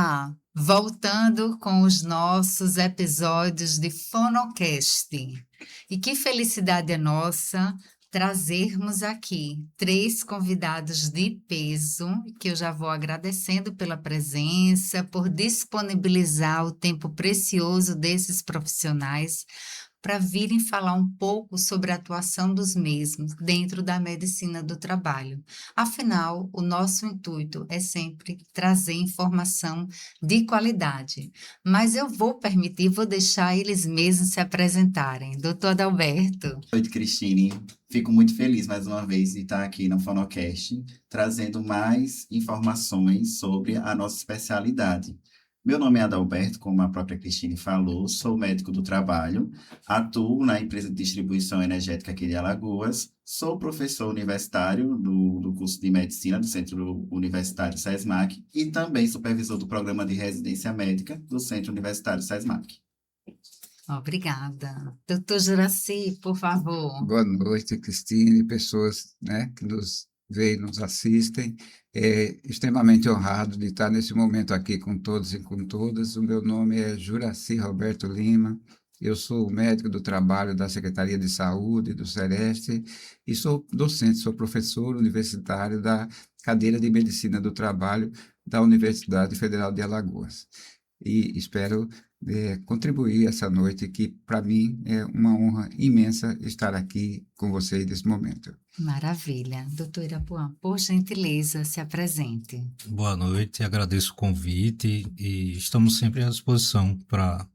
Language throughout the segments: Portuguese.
Olá! Voltando com os nossos episódios de Fonocast. E que felicidade é nossa trazermos aqui 3 convidados de peso, que eu já vou agradecendo pela presença, por disponibilizar o tempo precioso desses profissionais para virem falar um pouco sobre a atuação dos mesmos dentro da medicina do trabalho. Afinal, o nosso intuito é sempre trazer informação de qualidade. Mas eu vou permitir, vou deixar eles mesmos se apresentarem. Doutor Adalberto. Noite, Cristine. Fico muito feliz mais uma vez de estar aqui no Fonocast, trazendo mais informações sobre a nossa especialidade. Meu nome é Adalberto, como a própria Cristine falou, sou médico do trabalho, atuo na empresa de distribuição energética aqui de Alagoas, sou professor universitário do curso de medicina do Centro Universitário SESMAC e também supervisor do programa de residência médica do Centro Universitário SESMAC. Obrigada. Doutor Juraci, por favor. Boa noite, Cristine, pessoas, que nos veem, nos assistem. Extremamente honrado de estar nesse momento aqui com todos e com todas. O meu nome é Juraci Roberto Lima, eu sou médico do trabalho da Secretaria de Saúde do Sereste e sou docente, sou professor universitário da cadeira de Medicina do Trabalho da Universidade Federal de Alagoas. E espero contribuir essa noite, que para mim é uma honra imensa estar aqui com vocês nesse momento. Maravilha. Doutor Irapuã, por gentileza, se apresente. Boa noite, agradeço o convite e estamos sempre à disposição para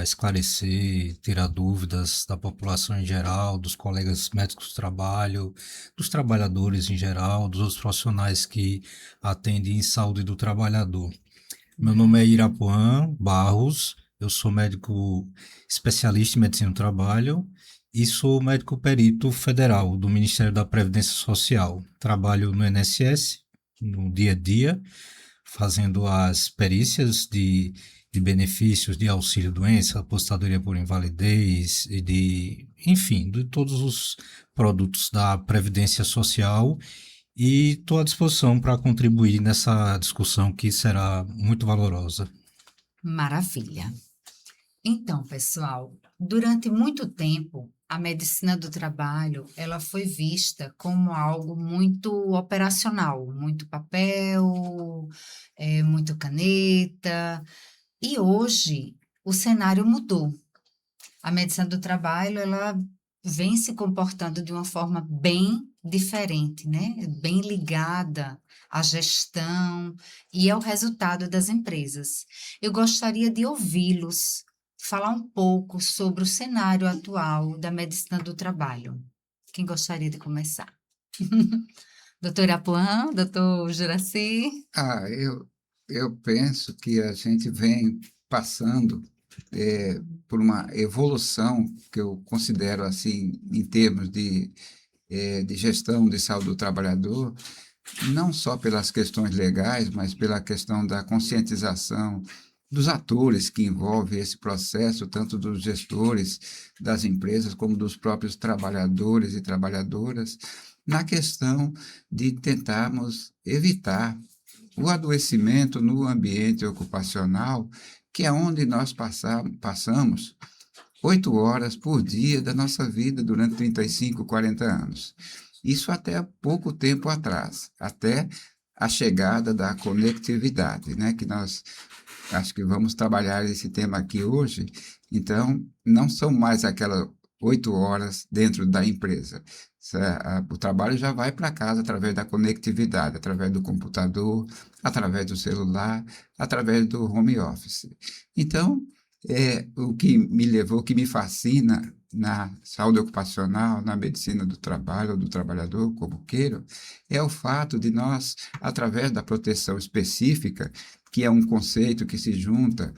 esclarecer, tirar dúvidas da população em geral, dos colegas médicos do trabalho, dos trabalhadores em geral, dos outros profissionais que atendem em saúde do trabalhador. Meu nome é Irapuã Barros, eu sou médico especialista em medicina do trabalho e sou médico perito federal do Ministério da Previdência Social. Trabalho no INSS, no dia a dia, fazendo as perícias de benefícios de auxílio-doença, aposentadoria por invalidez e de todos os produtos da Previdência Social. E estou à disposição para contribuir nessa discussão que será muito valorosa. Maravilha. Então, pessoal, durante muito tempo, a medicina do trabalho, ela foi vista como algo muito operacional, muito papel, muito caneta. E hoje, o cenário mudou. A medicina do trabalho, ela vem se comportando de uma forma bem diferente, né? Bem ligada à gestão e ao resultado das empresas. Eu gostaria de ouvi-los falar um pouco sobre o cenário atual da medicina do trabalho. Quem gostaria de começar? Doutor Irapuã, doutor Juraci? Eu penso que a gente vem passando por uma evolução que eu considero, assim, em termos de gestão de saúde do trabalhador, não só pelas questões legais, mas pela questão da conscientização dos atores que envolvem esse processo, tanto dos gestores das empresas como dos próprios trabalhadores e trabalhadoras, na questão de tentarmos evitar o adoecimento no ambiente ocupacional, que é onde nós passamos 8 horas por dia da nossa vida durante 35, 40 anos. Isso até pouco tempo atrás, até a chegada da conectividade, né? Que nós acho que vamos trabalhar esse tema aqui hoje. Então, não são mais aquelas 8 horas dentro da empresa. O trabalho já vai para casa através da conectividade, através do computador, através do celular, através do home office. Então, o que me levou, o que me fascina na saúde ocupacional, na medicina do trabalho, ou do trabalhador, como queiram, é o fato de nós, através da proteção específica, que é um conceito que se junta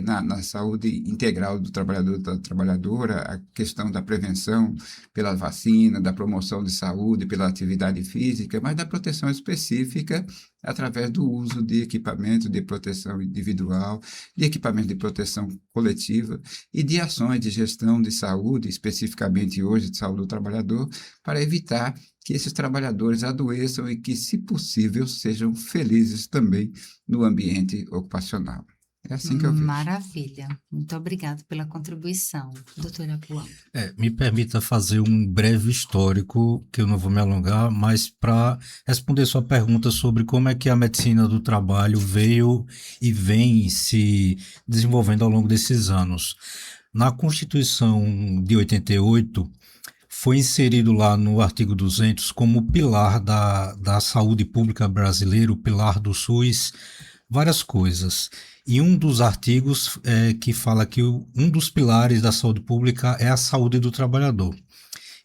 na saúde integral do trabalhador e da trabalhadora, a questão da prevenção pela vacina, da promoção de saúde, pela atividade física, mas da proteção específica através do uso de equipamento de proteção individual, de equipamento de proteção coletiva e de ações de gestão de saúde, especificamente hoje de saúde do trabalhador, para evitar que esses trabalhadores adoeçam e que, se possível, sejam felizes também no ambiente ocupacional. É assim que eu vejo. Maravilha. Muito obrigada pela contribuição, doutora Puan. Me permita fazer um breve histórico, que eu não vou me alongar, mas para responder sua pergunta sobre como é que a medicina do trabalho veio e vem se desenvolvendo ao longo desses anos. Na Constituição de 88, foi inserido lá no artigo 200 como pilar da saúde pública brasileira, o pilar do SUS, várias coisas. E um dos artigos que fala que um dos pilares da saúde pública é a saúde do trabalhador.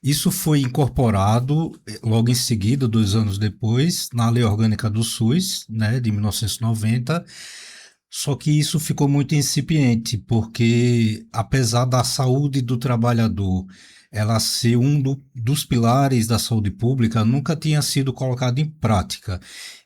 Isso foi incorporado logo em seguida, 2 anos depois, na Lei Orgânica do SUS, né, de 1990. Só que isso ficou muito incipiente, porque apesar da saúde do trabalhador ela ser dos pilares da saúde pública, nunca tinha sido colocado em prática.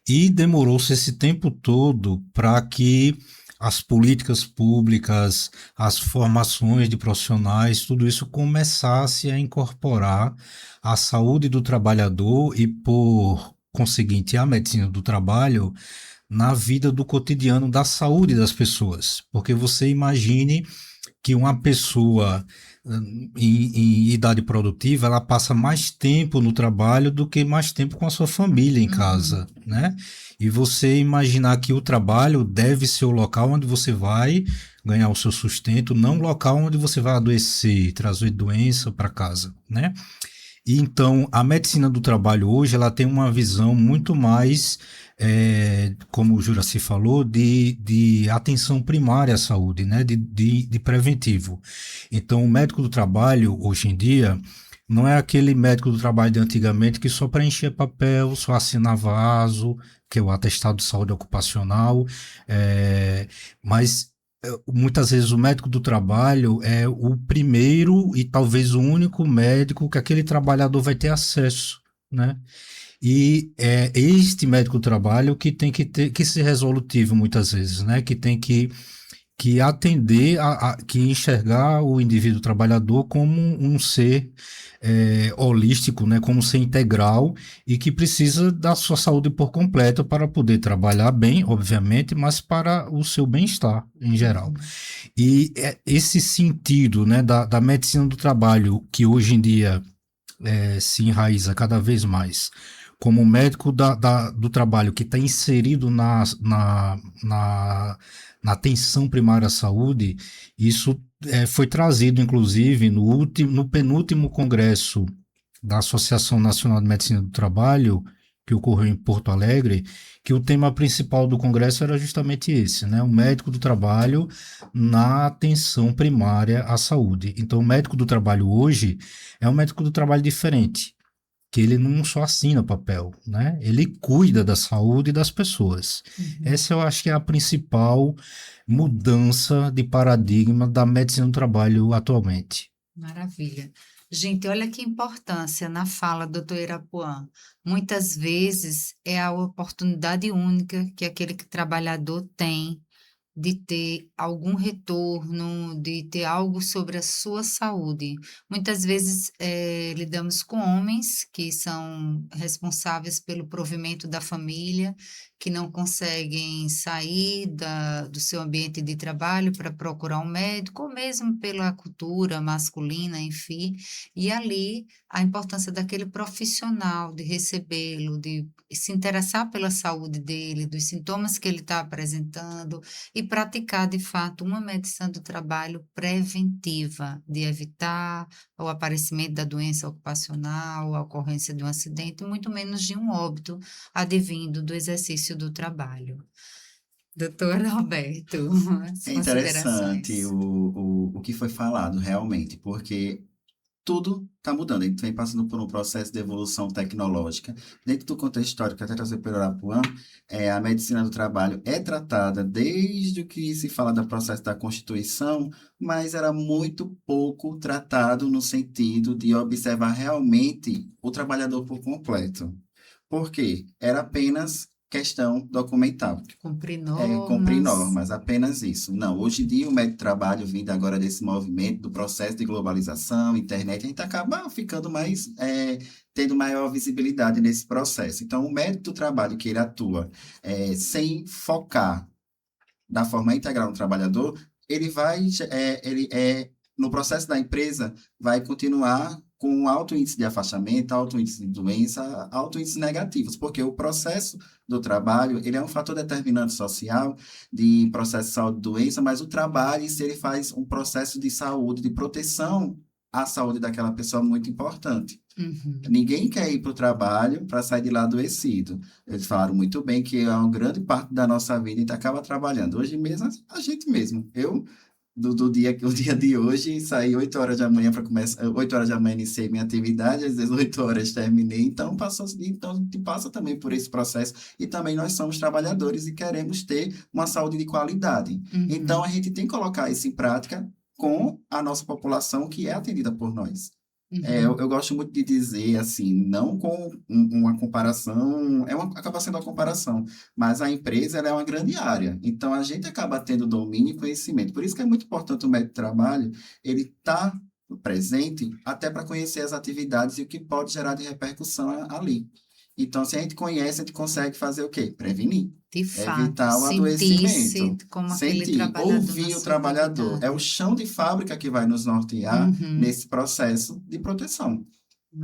E demorou-se esse tempo todo para que as políticas públicas, as formações de profissionais, tudo isso começasse a incorporar a saúde do trabalhador e, por conseguinte, a medicina do trabalho na vida do cotidiano da saúde das pessoas. Porque você imagine que uma pessoa em idade produtiva, ela passa mais tempo no trabalho do que mais tempo com a sua família em casa, né? E você imaginar que o trabalho deve ser o local onde você vai ganhar o seu sustento, não o local onde você vai adoecer, trazer doença para casa, né? E então, a medicina do trabalho hoje, ela tem uma visão muito mais, como o Juraci falou, de atenção primária à saúde, né? De preventivo. Então, o médico do trabalho, hoje em dia, não é aquele médico do trabalho de antigamente que só preenchia papel, só assinava ASO, que é o atestado de saúde ocupacional, mas muitas vezes o médico do trabalho é o primeiro e talvez o único médico que aquele trabalhador vai ter acesso, né? E é este médico do trabalho que tem que ser resolutivo muitas vezes, né? Que tem que atender, que enxergar o indivíduo trabalhador como um ser holístico, né, como um ser integral e que precisa da sua saúde por completo para poder trabalhar bem, obviamente, mas para o seu bem-estar em geral. E esse sentido, né, da medicina do trabalho, que hoje em dia se enraiza cada vez mais como médico do trabalho que está inserido na atenção primária à saúde, isso foi trazido, inclusive, no penúltimo congresso da Associação Nacional de Medicina do Trabalho, que ocorreu em Porto Alegre, que o tema principal do congresso era justamente esse, né? O médico do trabalho na atenção primária à saúde. Então, o médico do trabalho hoje é um médico do trabalho diferente, que ele não só assina papel, né? Ele cuida da saúde das pessoas. Essa eu acho que é a principal mudança de paradigma da medicina do trabalho atualmente. Maravilha. Gente, olha que importância na fala do Dr. Irapuã. Muitas vezes é a oportunidade única que aquele trabalhador tem de ter algum retorno, de ter algo sobre a sua saúde. Muitas vezes lidamos com homens que são responsáveis pelo provimento da família, que não conseguem sair do seu ambiente de trabalho para procurar um médico, ou mesmo pela cultura masculina, enfim. E ali a importância daquele profissional, de recebê-lo, de se interessar pela saúde dele, dos sintomas que ele está apresentando, e praticar, de fato, uma medicina do trabalho preventiva, de evitar o aparecimento da doença ocupacional, a ocorrência de um acidente, muito menos de um óbito advindo do exercício do trabalho. Doutor Roberto, as É interessante considerações. o que foi falado, realmente, porque tudo está mudando. A gente vem passando por um processo de evolução tecnológica. Dentro do contexto histórico, que até trazer pelo Arapuã, a medicina do trabalho é tratada desde o que se fala do processo da Constituição, mas era muito pouco tratado no sentido de observar realmente o trabalhador por completo. Por quê? Era apenas questão documental. Cumprir Cumprir normas. normas, apenas isso. Não, hoje em dia o método de trabalho, vindo agora desse movimento, do processo de globalização, internet, a gente acaba ficando mais, tendo maior visibilidade nesse processo. Então, o método do trabalho que ele atua sem focar da forma integral no trabalhador, no processo da empresa, vai continuar com alto índice de afastamento, alto índice de doença, alto índice negativos, porque o processo do trabalho, ele é um fator determinante social de processo de saúde e doença, mas o trabalho, se ele faz um processo de saúde, de proteção à saúde daquela pessoa muito importante. Uhum. Ninguém quer ir para o trabalho para sair de lá adoecido. Eles falaram muito bem que é uma grande parte da nossa vida a gente acaba trabalhando. Hoje mesmo, a gente mesmo. Eu, o dia de hoje, saí 8 horas da manhã para começar, 8 horas da manhã iniciei minha atividade, às vezes 8 horas terminei, então a gente passa também por esse processo e também nós somos trabalhadores e queremos ter uma saúde de qualidade. Uhum. Então a gente tem que colocar isso em prática com a nossa população que é atendida por nós. Uhum. Eu gosto muito de dizer, assim, não com uma comparação, acaba sendo uma comparação, mas a empresa ela é uma grande área, então a gente acaba tendo domínio e conhecimento. Por isso que é muito importante o método de trabalho, ele estar presente até para conhecer as atividades e o que pode gerar de repercussão ali. Então, se a gente conhece, a gente consegue fazer o quê? Prevenir. De fato, Evitar o sentir-se adoecimento. como aquele Sentir, trabalhador ouvir na o sua trabalhador. É atividade. o chão de fábrica que vai nos nortear Uhum. nesse processo de proteção.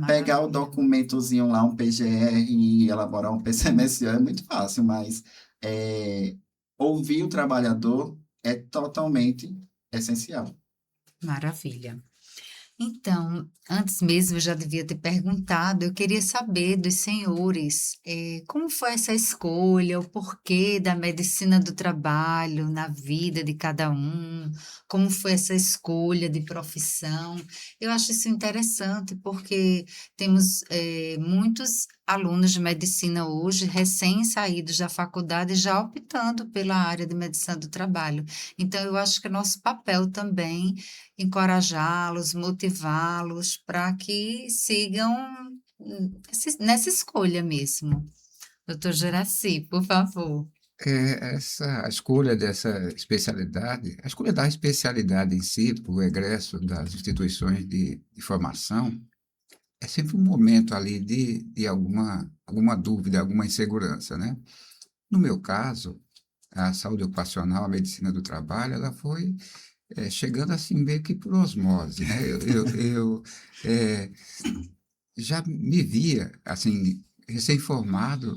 Pegar o Maravilha. documentozinho lá, um PGR e elaborar um PCMSO é muito fácil, mas ouvir o trabalhador é totalmente essencial. Maravilha. Então, antes mesmo eu já devia ter perguntado, eu queria saber dos senhores, como foi essa escolha, o porquê da medicina do trabalho na vida de cada um, como foi essa escolha de profissão. Eu acho isso interessante porque temos muitos alunos de medicina hoje, recém-saídos da faculdade, já optando pela área de medicina do trabalho. Então, eu acho que é nosso papel também encorajá-los, motivá-los para que sigam nessa escolha mesmo. Doutor Juraci, por favor. A escolha dessa especialidade, a escolha da especialidade em si, para o egresso das instituições de formação, é sempre um momento ali de alguma dúvida, alguma insegurança, né? No meu caso, a saúde ocupacional, a medicina do trabalho, ela foi chegando assim meio que por osmose, né? Eu já me via, assim, recém-formado,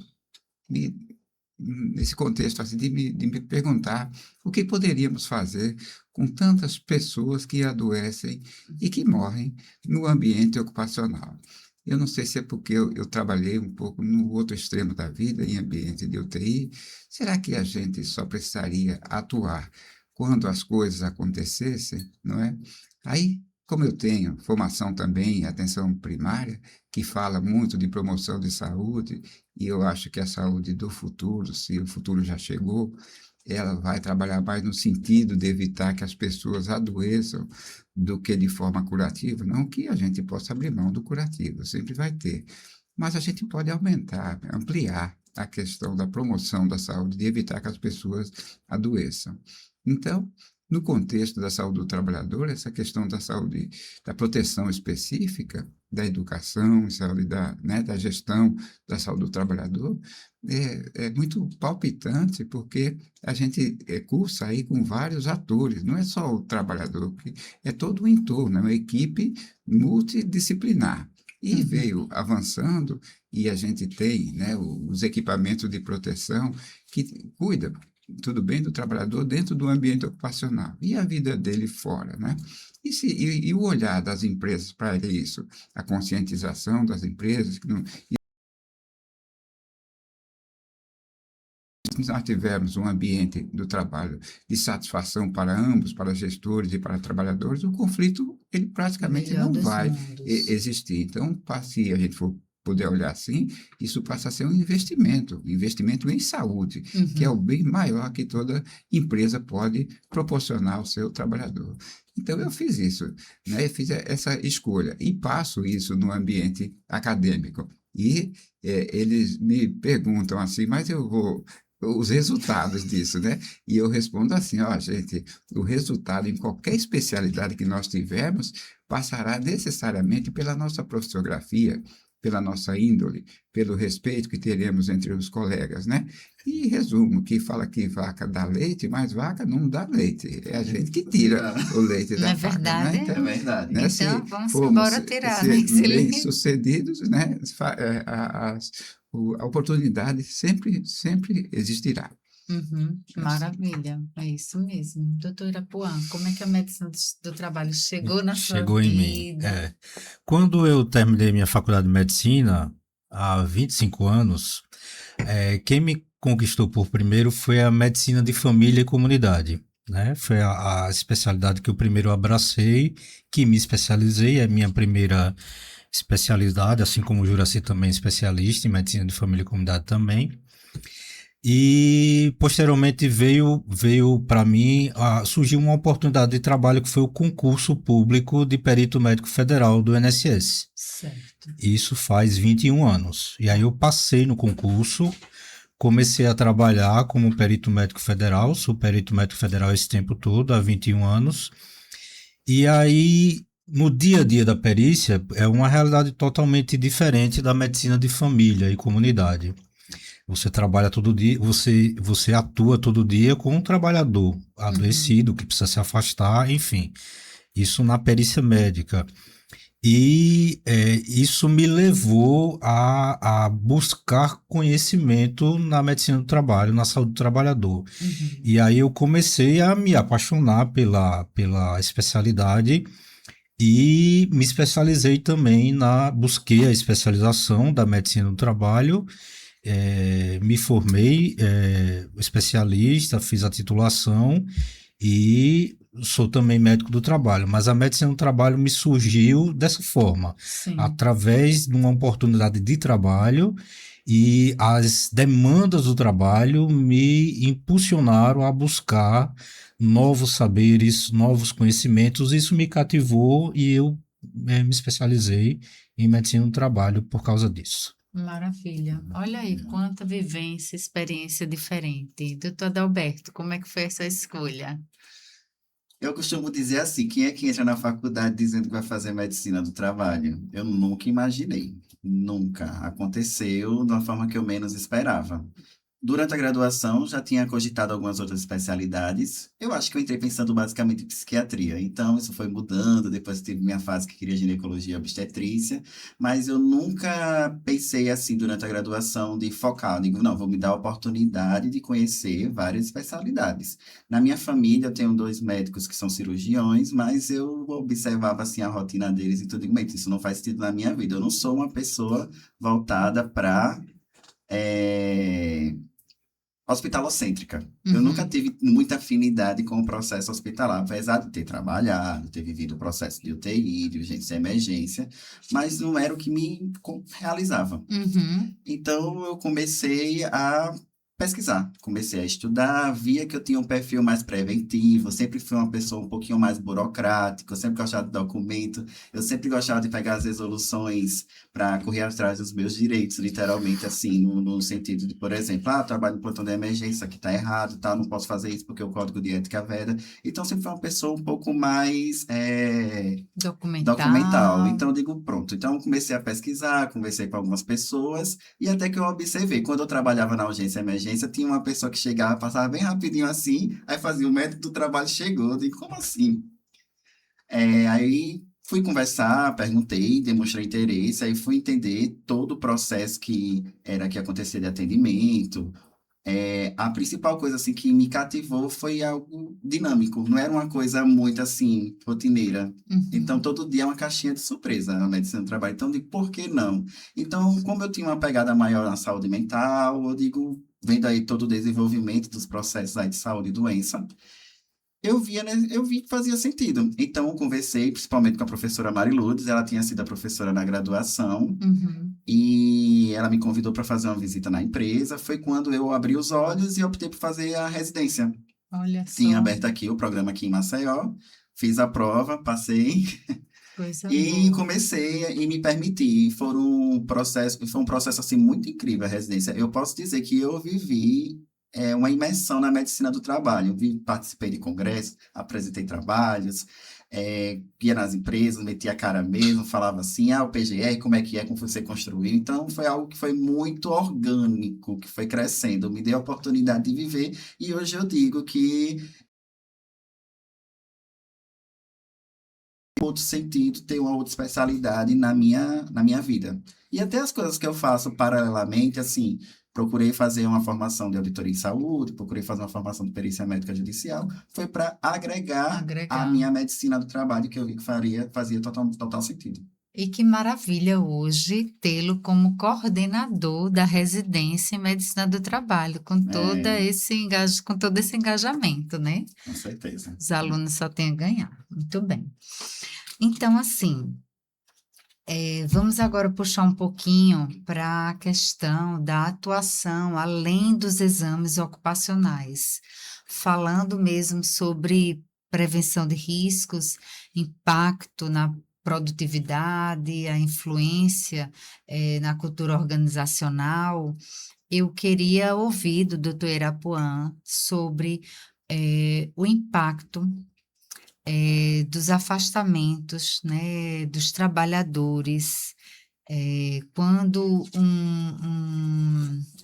nesse contexto assim, de me perguntar o que poderíamos fazer com tantas pessoas que adoecem e que morrem no ambiente ocupacional. Eu não sei se é porque eu trabalhei um pouco no outro extremo da vida, em ambiente de UTI. Será que a gente só precisaria atuar quando as coisas acontecessem, não é? Aí, como eu tenho formação também em atenção primária, que fala muito de promoção de saúde, e eu acho que a saúde do futuro, se o futuro já chegou, ela vai trabalhar mais no sentido de evitar que as pessoas adoeçam do que de forma curativa. Não que a gente possa abrir mão do curativo, sempre vai ter, mas a gente pode aumentar, ampliar a questão da promoção da saúde, de evitar que as pessoas adoeçam. Então, no contexto da saúde do trabalhador, essa questão da saúde, da proteção específica, da educação, saúde da gestão da saúde do trabalhador, é muito palpitante, porque a gente cursa aí com vários atores, não é só o trabalhador, é todo o entorno, é uma equipe multidisciplinar. E veio avançando, e a gente tem, né, os equipamentos de proteção que cuidam, tudo bem, do trabalhador dentro do ambiente ocupacional e a vida dele fora, né? E o olhar das empresas para isso, a conscientização das empresas, que não, se nós tivermos um ambiente do trabalho de satisfação para ambos, para gestores e para trabalhadores, o conflito ele praticamente Melhor não dos vai mundos. existir. Então, se a gente for puder olhar assim, isso passa a ser um investimento em saúde, que é o bem maior que toda empresa pode proporcionar ao seu trabalhador. Então, eu fiz isso, né? Eu fiz essa escolha e passo isso no ambiente acadêmico. E eles me perguntam assim, mas os resultados disso, né? E eu respondo assim, ó, gente, o resultado em qualquer especialidade que nós tivermos passará necessariamente pela nossa profissionografia, pela nossa índole, pelo respeito que teremos entre os colegas, né? E resumo, que fala que vaca dá leite, mas vaca não dá leite. É a gente que tira o leite Não da é vaca, verdade? né? É Então, verdade. né, Então, se vamos formos embora tirar, né? Esse livro. bem-sucedidos, né? A oportunidade sempre existirá. Uhum, maravilha, é isso mesmo. Doutora Puan, como é que a medicina do trabalho chegou na sua Chegou em mim. vida? Quando eu terminei minha faculdade de medicina, há 25 anos, quem me conquistou por primeiro foi a medicina de família e comunidade. Né? Foi a especialidade que eu primeiro abracei, que me especializei, é a minha primeira especialidade, assim como o Juraci também é especialista em medicina de família e comunidade também. E posteriormente veio para mim, surgiu uma oportunidade de trabalho que foi o concurso público de perito médico federal do INSS. Certo. Isso faz 21 anos. E aí eu passei no concurso, comecei a trabalhar como perito médico federal, sou perito médico federal esse tempo todo, há 21 anos. E aí, no dia a dia da perícia, é uma realidade totalmente diferente da medicina de família e comunidade. Você trabalha todo dia, você atua todo dia com um trabalhador adoecido que precisa se afastar, enfim. Isso na perícia médica. E isso me levou a buscar conhecimento na medicina do trabalho, na saúde do trabalhador. Uhum. E aí eu comecei a me apaixonar pela especialidade e me especializei também busquei a especialização da medicina do trabalho, me formei especialista, fiz a titulação e sou também médico do trabalho, mas a medicina do trabalho me surgiu dessa forma, Sim. através de uma oportunidade de trabalho, e as demandas do trabalho me impulsionaram a buscar novos saberes, novos conhecimentos. Isso me cativou e eu me especializei em medicina do trabalho por causa disso. Maravilha. Olha aí, quanta vivência, experiência diferente. Doutor Adalberto, como é que foi essa escolha? Eu costumo dizer assim, quem é que entra na faculdade dizendo que vai fazer medicina do trabalho? Eu nunca imaginei, nunca. Aconteceu de uma forma que eu menos esperava. Durante a graduação, já tinha cogitado algumas outras especialidades. Eu acho que eu entrei pensando basicamente em psiquiatria. Então, isso foi mudando. Depois tive minha fase que queria ginecologia e obstetrícia. Mas eu nunca pensei assim, durante a graduação, de focar. Digo, não, vou me dar a oportunidade de conhecer várias especialidades. Na minha família, eu tenho 2 médicos que são cirurgiões, mas eu observava assim, a rotina deles e tudo. Digo, isso não faz sentido na minha vida. Eu não sou uma pessoa voltada para hospitalocêntrica. Eu nunca tive muita afinidade com o processo hospitalar, apesar de ter trabalhado, ter vivido o processo de UTI, de urgência e emergência, mas não era o que me realizava. Uhum. Então, eu comecei a pesquisar, comecei a estudar, via que eu tinha um perfil mais preventivo, sempre fui uma pessoa um pouquinho mais burocrática, eu sempre gostava de documento, eu sempre gostava de pegar as resoluções para correr atrás dos meus direitos, literalmente assim, no sentido de, por exemplo, trabalho no plantão de emergência, aqui está errado, tá, não posso fazer isso porque o código de ética veda. Então, sempre fui uma pessoa um pouco mais documental. Então, eu digo, pronto. Então, eu comecei a pesquisar, conversei com algumas pessoas e até que eu observei. Quando eu trabalhava na urgência e emergência, tinha uma pessoa que chegava, passava bem rapidinho assim, aí fazia o médico do trabalho chegou. Eu digo, como assim? Aí fui conversar, perguntei, demonstrei interesse, aí fui entender todo o processo que acontecia de atendimento. A principal coisa assim que me cativou foi algo dinâmico, não era uma coisa muito assim rotineira. Então todo dia é uma caixinha de surpresa na medicina do trabalho. Então digo, por que não? Então, como eu tinha uma pegada maior na saúde mental, eu digo, vendo aí todo o desenvolvimento dos processos aí de saúde e doença, eu vi que fazia sentido. Então, eu conversei principalmente com a professora Mari Lourdes, ela tinha sido a professora na graduação, e ela me convidou para fazer uma visita na empresa. Foi quando eu abri os olhos e optei por fazer a residência. Olha só. Tinha aberto aqui o programa aqui em Maceió, fiz a prova, passei. Coisa E boa. comecei e me permiti. Foi um processo assim muito incrível a residência. Eu posso dizer que eu vivi uma imersão na medicina do trabalho. Participei de congressos, apresentei trabalhos, ia nas empresas, metia a cara mesmo, falava assim, o PGR, como você construiu. Então, foi algo que foi muito orgânico, que foi crescendo. Me deu a oportunidade de viver e hoje eu digo que outro sentido, ter uma outra especialidade na minha vida. E até as coisas que eu faço paralelamente, assim, procurei fazer uma formação de auditoria em saúde, procurei fazer uma formação de perícia médica judicial, foi para agregar a Agregar. minha medicina do trabalho, que eu vi que fazia total sentido. E que maravilha hoje tê-lo como coordenador da residência em medicina do trabalho, É, com todo esse engajamento, né? com certeza. Os alunos só têm a ganhar. Muito bem. Então, assim, vamos agora puxar um pouquinho para a questão da atuação além dos exames ocupacionais, falando mesmo sobre prevenção de riscos, impacto na produtividade, a influência na cultura organizacional. Eu queria ouvir do Dr. Irapuã sobre o impacto dos afastamentos, né, dos trabalhadores, quando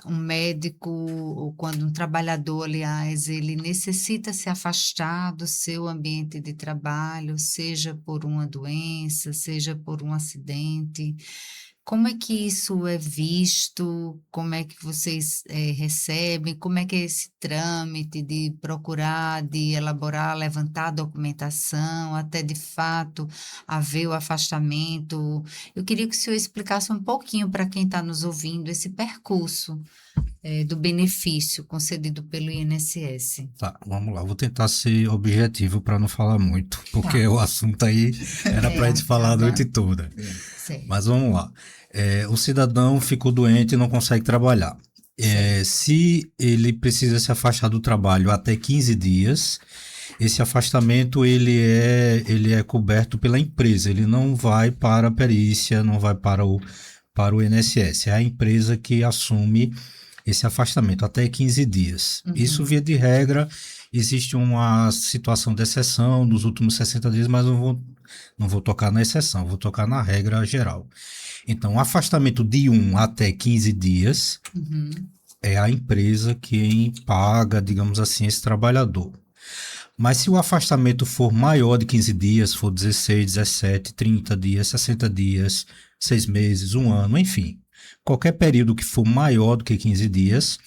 um médico ou quando um trabalhador, aliás, ele necessita se afastar do seu ambiente de trabalho, seja por uma doença, seja por um acidente. Como é que isso é visto? Como é que vocês recebem? Como é que é esse trâmite de procurar, de elaborar, levantar a documentação, até de fato haver o afastamento? Eu queria que o senhor explicasse um pouquinho para quem está nos ouvindo esse percurso do benefício concedido pelo INSS. Tá, vamos lá. Vou tentar ser objetivo para não falar muito, porque Tá. o assunto aí era para a gente falar a noite toda. Certo. Mas vamos lá. O cidadão ficou doente e não consegue trabalhar. Se ele precisa se afastar do trabalho até 15 dias, esse afastamento ele é coberto pela empresa, ele não vai para a perícia, não vai para o INSS. É a empresa que assume esse afastamento até 15 dias. Uhum. Isso, via de regra, existe uma situação de exceção nos últimos 60 dias, mas não vou tocar na exceção, vou tocar na regra geral. Então, o afastamento de 1 até 15 dias Uhum. é a empresa quem paga, digamos assim, esse trabalhador. Mas se o afastamento for maior de 15 dias, for 16, 17, 30 dias, 60 dias, 6 meses, 1 ano, enfim, qualquer período que for maior do que 15 dias,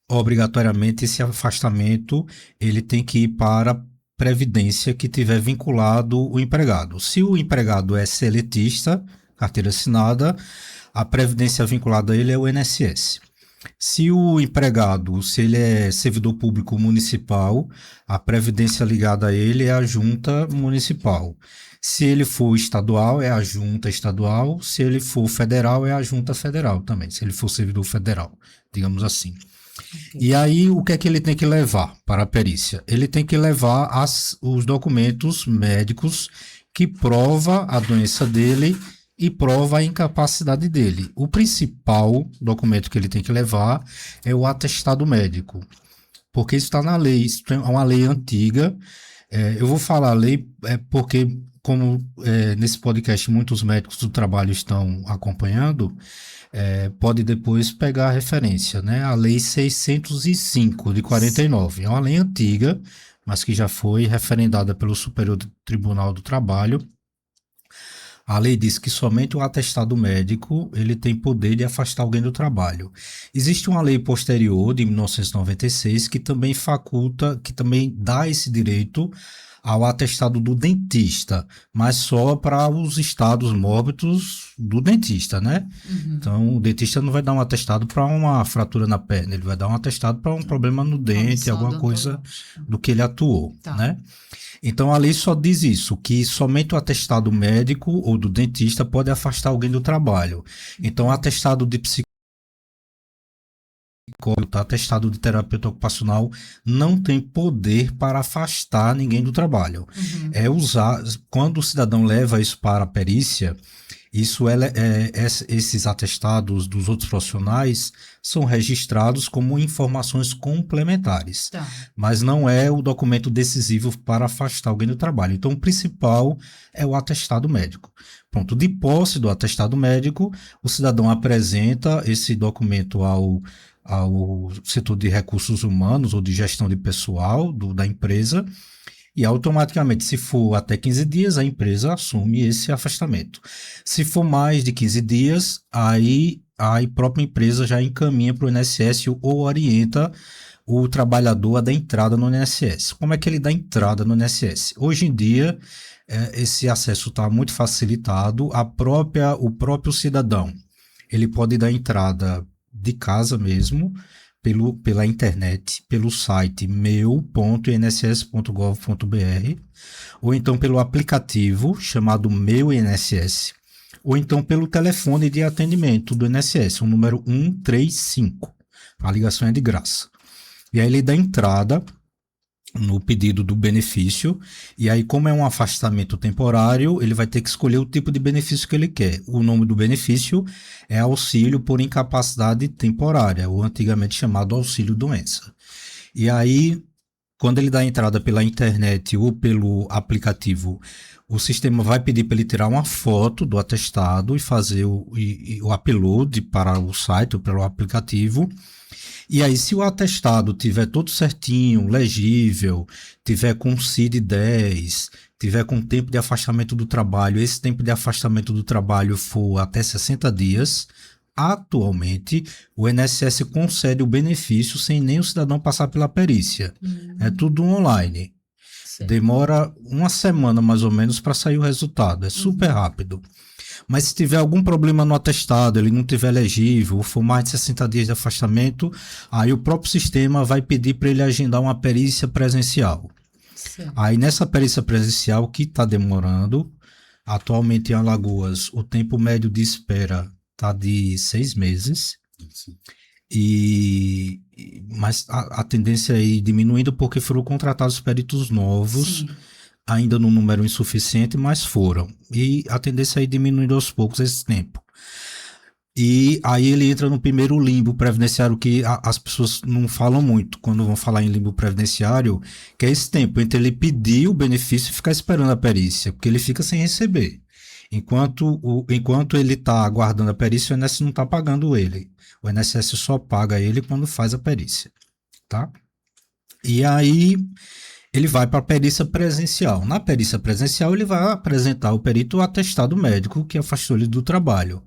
obrigatoriamente esse afastamento ele tem que ir para a previdência que tiver vinculado o empregado. Se o empregado é seletista, carteira assinada, a previdência vinculada a ele é o INSS. Se o empregado, se ele é servidor público municipal, a previdência ligada a ele é a junta municipal. Se ele for estadual, é a junta estadual. Se ele for federal, é a junta federal também. Se ele for servidor federal, digamos assim. E aí, o que é que ele tem que levar para a perícia? Ele tem que levar os documentos médicos que prova a doença dele e prova a incapacidade dele. O principal documento que ele tem que levar é o atestado médico, porque isso está na lei, isso é uma lei antiga. Eu vou falar a lei porque, como nesse podcast muitos médicos do trabalho estão acompanhando, pode depois pegar a referência, né? A lei 605 de 49, é uma lei antiga, mas que já foi referendada pelo Superior Tribunal do Trabalho. A lei diz que somente o atestado médico ele tem poder de afastar alguém do trabalho. Existe uma lei posterior, de 1996, que também faculta, que também dá esse direito ao atestado do dentista, mas só para os estados mórbidos do dentista, né? Uhum. Então, o dentista não vai dar um atestado para uma fratura na perna, ele vai dar um atestado para um problema no dente, alguma coisa do que ele atuou, né? Então, a lei só diz isso, que somente o atestado médico ou do dentista pode afastar alguém do trabalho. Então, o atestado de o atestado de terapeuta ocupacional não tem poder para afastar ninguém do trabalho. Uhum. É usar, quando o cidadão leva isso para a perícia, esses atestados dos outros profissionais são registrados como informações complementares, Tá. mas não é o documento decisivo para afastar alguém do trabalho. Então, o principal é o atestado médico. Pronto, de posse do atestado médico, o cidadão apresenta esse documento ao setor de recursos humanos ou de gestão de pessoal da empresa, e automaticamente, se for até 15 dias, a empresa assume esse afastamento. Se for mais de 15 dias, aí a própria empresa já encaminha para o INSS ou orienta o trabalhador a dar entrada no INSS. Como é que ele dá entrada no INSS? Hoje em dia, esse acesso está muito facilitado. O próprio cidadão, ele pode dar entrada de casa mesmo, pela internet, pelo site meu.inss.gov.br, ou então pelo aplicativo chamado Meu INSS, ou então pelo telefone de atendimento do INSS, o número 135. A ligação é de graça. E aí ele dá entrada no pedido do benefício, e aí, como é um afastamento temporário, ele vai ter que escolher o tipo de benefício que ele quer. O nome do benefício é auxílio por incapacidade temporária, ou antigamente chamado auxílio doença. E aí, quando ele dá a entrada pela internet ou pelo aplicativo, o sistema vai pedir para ele tirar uma foto do atestado e fazer o upload para o site ou pelo aplicativo. E aí, se o atestado tiver todo certinho, legível, tiver com CID 10, tiver com tempo de afastamento do trabalho, esse tempo de afastamento do trabalho for até 60 dias, atualmente o INSS concede o benefício sem nem o cidadão passar pela perícia. É tudo online. Certo. Demora uma semana mais ou menos para sair o resultado. É super rápido. Mas se tiver algum problema no atestado, ele não tiver legível, ou for mais de 60 dias de afastamento, aí o próprio sistema vai pedir para ele agendar uma perícia presencial. Certo. Aí nessa perícia presencial, que está demorando, atualmente em Alagoas, o tempo médio de espera está de 6 meses. Mas a tendência é ir diminuindo porque foram contratados peritos novos. Sim. Ainda num número insuficiente, mas foram. E a tendência é ir diminuindo aos poucos esse tempo. E aí ele entra no primeiro limbo previdenciário, que as pessoas não falam muito quando vão falar em limbo previdenciário, que é esse tempo entre ele pedir o benefício e ficar esperando a perícia, porque ele fica sem receber. Enquanto ele está aguardando a perícia, o INSS não está pagando ele. O INSS só paga ele quando faz a perícia. Tá? E aí ele vai para a perícia presencial. Na perícia presencial, ele vai apresentar ao perito o atestado médico que afastou ele do trabalho.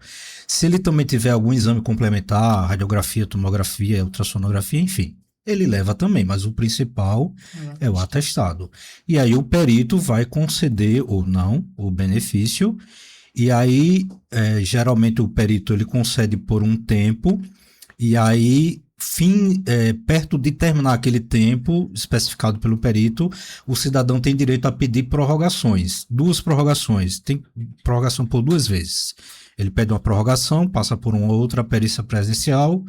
Se ele também tiver algum exame complementar, radiografia, tomografia, ultrassonografia, enfim, ele leva também, mas o principal é o atestado. E aí o perito vai conceder ou não o benefício, e aí geralmente o perito ele concede por um tempo, e aí perto de terminar aquele tempo especificado pelo perito, o cidadão tem direito a pedir prorrogações. 2 prorrogações. Tem prorrogação por 2 vezes. Ele pede uma prorrogação, passa por uma outra perícia presencial.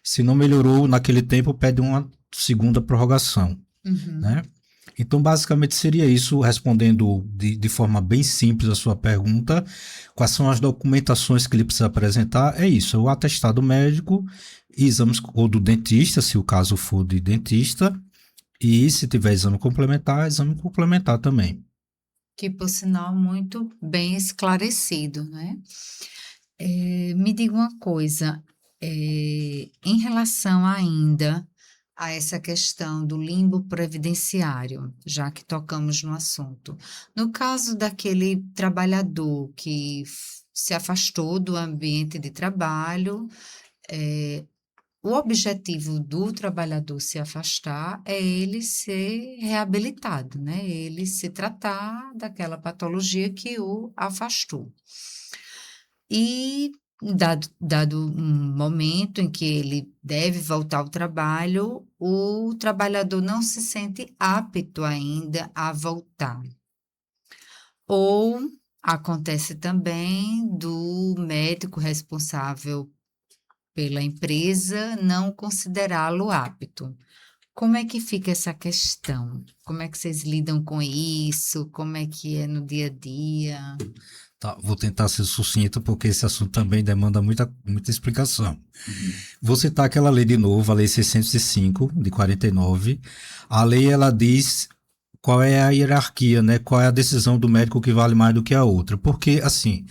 Se não melhorou naquele tempo, pede uma segunda prorrogação. Né? Então, basicamente, seria isso, respondendo de forma bem simples a sua pergunta. Quais são as documentações que ele precisa apresentar? É isso, é o atestado médico, exames ou do dentista, se o caso for de dentista, e se tiver exame complementar também. Que, por sinal, muito bem esclarecido, né? Me diga uma coisa, em relação ainda a essa questão do limbo previdenciário, já que tocamos no assunto. No caso daquele trabalhador que se afastou do ambiente de trabalho, o objetivo do trabalhador se afastar é ele ser reabilitado, né? Ele se tratar daquela patologia que o afastou. E dado um momento em que ele deve voltar ao trabalho, o trabalhador não se sente apto ainda a voltar. Ou acontece também do médico responsável pela empresa não considerá-lo apto. Como é que fica essa questão? Como é que vocês lidam com isso? Como é que é no dia a dia? Tá, vou tentar ser sucinto porque esse assunto também demanda muita explicação. Vou citar aquela lei de novo, a Lei 605, de 49. A lei, ela diz qual é a hierarquia, né? Qual é a decisão do médico que vale mais do que a outra. Porque, assim,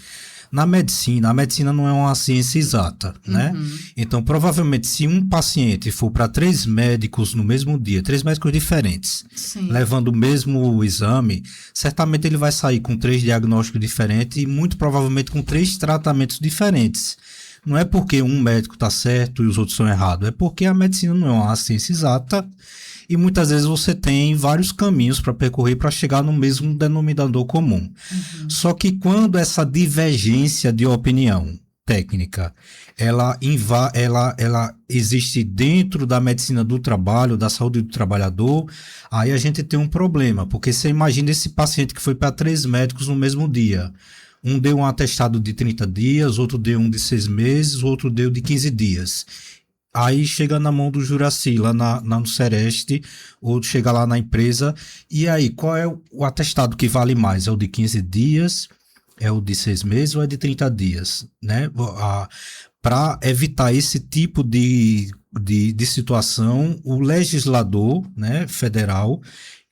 a medicina não é uma ciência exata, né? Então, provavelmente, se um paciente for para 3 médicos no mesmo dia, 3 médicos diferentes, Sim. levando o mesmo exame, certamente ele vai sair com 3 diagnósticos diferentes e muito provavelmente com 3 tratamentos diferentes. Não é porque um médico está certo e os outros são errados, é porque a medicina não é uma ciência exata e muitas vezes você tem vários caminhos para percorrer para chegar no mesmo denominador comum. Só que quando essa divergência de opinião técnica, ela existe dentro da medicina do trabalho, da saúde do trabalhador, aí a gente tem um problema, porque você imagina esse paciente que foi para 3 médicos no mesmo dia. Um deu um atestado de 30 dias, outro deu um de 6 meses, outro deu de 15 dias. Aí chega na mão do Juraci, lá no Sereste, ou chega lá na empresa, e aí, qual é o atestado que vale mais? É o de 15 dias, é o de 6 meses ou é de 30 dias? Né? Para evitar esse tipo de situação, o legislador, né, federal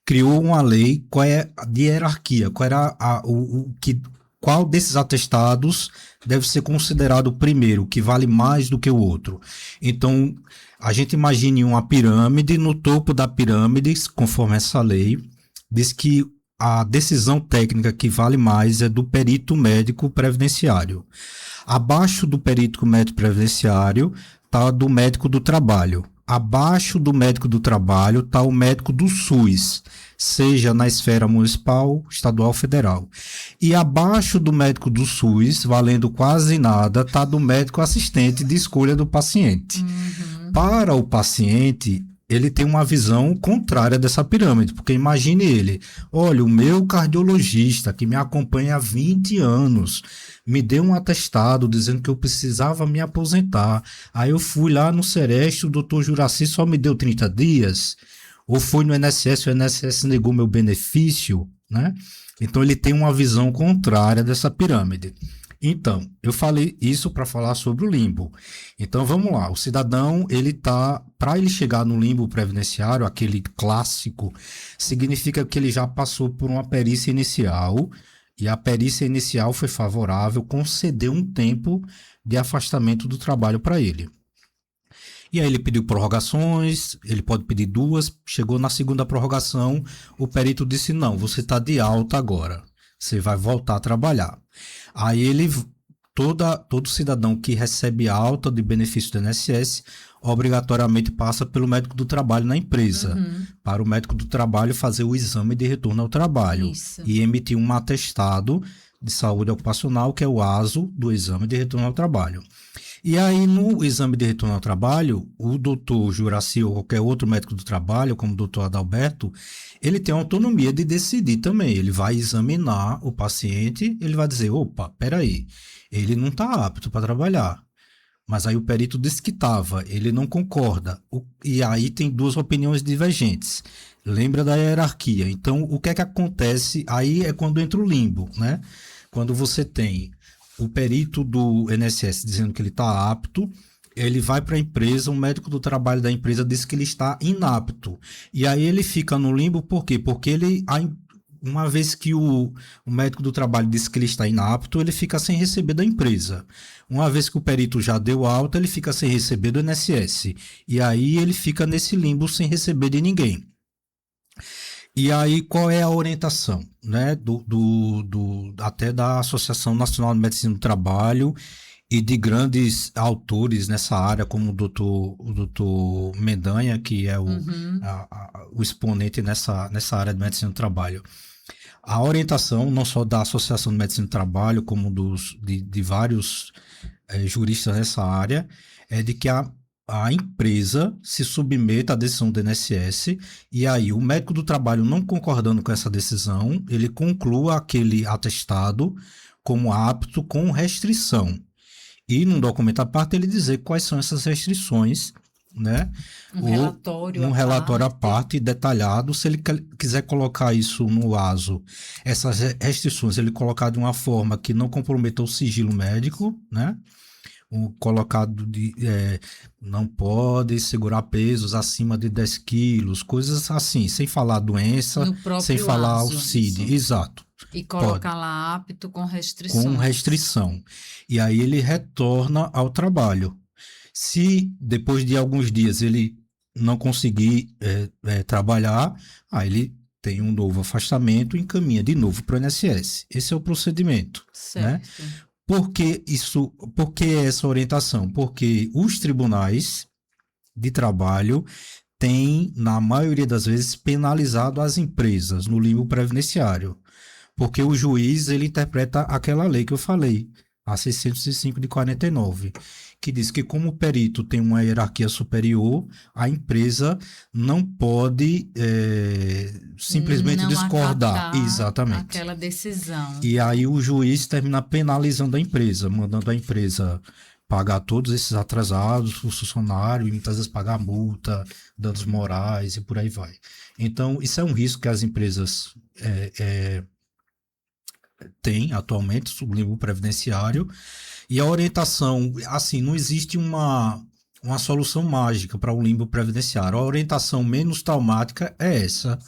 criou uma lei de hierarquia, qual desses atestados deve ser considerado o primeiro, que vale mais do que o outro. Então, a gente imagine uma pirâmide, no topo da pirâmide, conforme essa lei, diz que a decisão técnica que vale mais é do perito médico previdenciário. Abaixo do perito médico previdenciário está do médico do trabalho. Abaixo do médico do trabalho está o médico do SUS, seja na esfera municipal, estadual ou federal. E abaixo do médico do SUS, valendo quase nada, está do médico assistente de escolha do paciente. Para o paciente, ele tem uma visão contrária dessa pirâmide, porque imagine ele, olha, o meu cardiologista que me acompanha há 20 anos, me deu um atestado dizendo que eu precisava me aposentar. Aí eu fui lá no Sereste, o doutor Juraci só me deu 30 dias. Ou foi no INSS, o INSS negou meu benefício, né? Então ele tem uma visão contrária dessa pirâmide. Então, eu falei isso para falar sobre o limbo. Então vamos lá, o cidadão, para ele chegar no limbo previdenciário, aquele clássico, significa que ele já passou por uma perícia inicial, e a perícia inicial foi favorável, concedeu um tempo de afastamento do trabalho para ele. E aí ele pediu prorrogações, ele pode pedir 2, chegou na segunda prorrogação, o perito disse, não, você está de alta agora, você vai voltar a trabalhar. Aí todo cidadão que recebe alta de benefício do INSS, obrigatoriamente passa pelo médico do trabalho na empresa, para o médico do trabalho fazer o exame de retorno ao trabalho. Isso. E emitir um atestado de saúde ocupacional, que é o ASO do exame de retorno ao trabalho. E aí, no exame de retorno ao trabalho, o doutor Juraci ou qualquer outro médico do trabalho, como o doutor Adalberto, ele tem autonomia de decidir também. Ele vai examinar o paciente, ele vai dizer, opa, peraí, ele não está apto para trabalhar. Mas aí o perito disse que estava, ele não concorda. E aí tem 2 opiniões divergentes. Lembra da hierarquia. Então, o que é que acontece? Aí é quando entra o limbo, né? Quando você tem o perito do INSS dizendo que ele está apto, ele vai para a empresa, o médico do trabalho da empresa diz que ele está inapto. E aí ele fica no limbo, por quê? Porque uma vez que o médico do trabalho diz que ele está inapto, ele fica sem receber da empresa. Uma vez que o perito já deu alta, ele fica sem receber do INSS. E aí ele fica nesse limbo sem receber de ninguém. E aí, qual é a orientação, né, até da Associação Nacional de Medicina do Trabalho e de grandes autores nessa área, como o doutor Mendanha, que é o exponente nessa área de medicina do trabalho. A orientação, não só da Associação de Medicina do Trabalho, como de vários juristas nessa área, é de que a empresa se submeta à decisão do INSS e aí o médico do trabalho não concordando com essa decisão, ele conclua aquele atestado como apto com restrição. E num documento à parte ele dizer quais são essas restrições, né? Um Ou relatório num à relatório à parte. parte detalhado. Se ele quiser colocar isso no ASO, essas restrições, ele colocar de uma forma que não comprometa o sigilo médico, né? O colocado não pode segurar pesos acima de 10 quilos, coisas assim, sem falar doença, No sem próprio falar o ASO. CID, exato, E pode, colocar lá apto com com restrições. restrição. E aí ele retorna ao trabalho. Se depois de alguns dias ele não conseguir trabalhar, aí ele tem um novo afastamento e encaminha de novo para o INSS. Esse é o procedimento, né? Certo. Por que essa orientação? Porque os tribunais de trabalho têm, na maioria das vezes, penalizado as empresas no limbo previdenciário. Porque o juiz, ele interpreta aquela lei que eu falei, a 605 de 49, que diz que como o perito tem uma hierarquia superior, a empresa não pode simplesmente Não discordar. acatar Exatamente. aquela decisão. E aí o juiz termina penalizando a empresa, mandando a empresa pagar todos esses atrasados, o funcionário, e muitas vezes pagar multa, danos morais e por aí vai. Então, isso é um risco que as empresas têm atualmente sobre o limbo previdenciário. E a orientação, assim, não existe uma solução mágica para o limbo previdenciário. A orientação menos traumática é essa,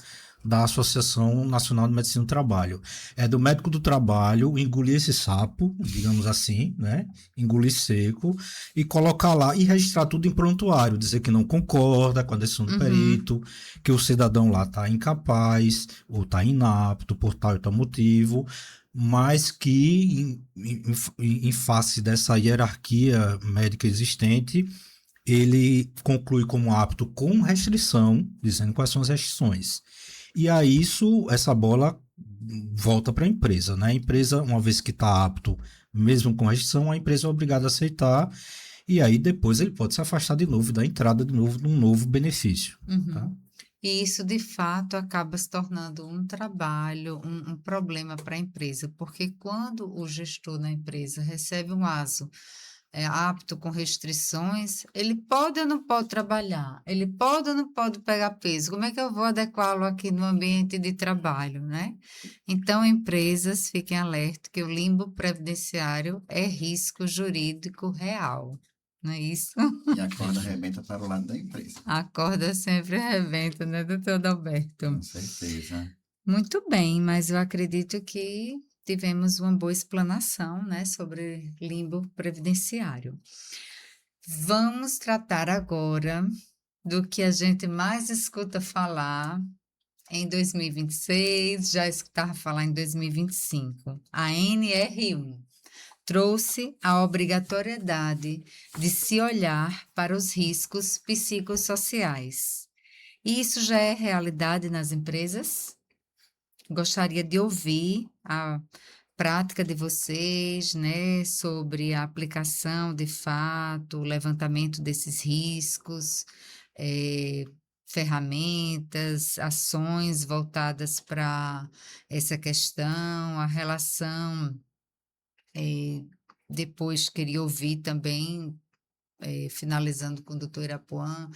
da Associação Nacional de Medicina do Trabalho. É do médico do trabalho engolir esse sapo, digamos assim, né? Engolir seco e colocar lá e registrar tudo em prontuário, dizer que não concorda com a decisão do perito, que o cidadão lá está incapaz ou está inapto por tal e tal motivo, mas que em face dessa hierarquia médica existente, ele conclui como apto com restrição, dizendo quais são as restrições. E aí essa bola volta para a empresa, né? A empresa, uma vez que está apto, mesmo com restrição, a empresa é obrigada a aceitar, e aí depois ele pode se afastar de novo, da entrada de novo de um novo benefício. Tá? E isso, de fato, acaba se tornando um trabalho, um problema para a empresa, porque quando o gestor da empresa recebe um ASO apto com restrições, ele pode ou não pode trabalhar? Ele pode ou não pode pegar peso? Como é que eu vou adequá-lo aqui no ambiente de trabalho, né? Então, empresas, fiquem alerta que o limbo previdenciário é risco jurídico real, não é isso? E a corda arrebenta para o lado da empresa. A corda sempre arrebenta, né, doutor Adalberto? Com certeza. Muito bem, mas eu acredito que tivemos uma boa explanação, né, sobre limbo previdenciário. Vamos tratar agora do que a gente mais escuta falar em 2026, já escutava falar em 2025, a NR1. Trouxe a obrigatoriedade de se olhar para os riscos psicossociais. E isso já é realidade nas empresas? Gostaria de ouvir a prática de vocês, né, sobre a aplicação de fato, o levantamento desses riscos, ferramentas, ações voltadas para essa questão, a relação. Depois queria ouvir também, finalizando com o doutor Irapuã,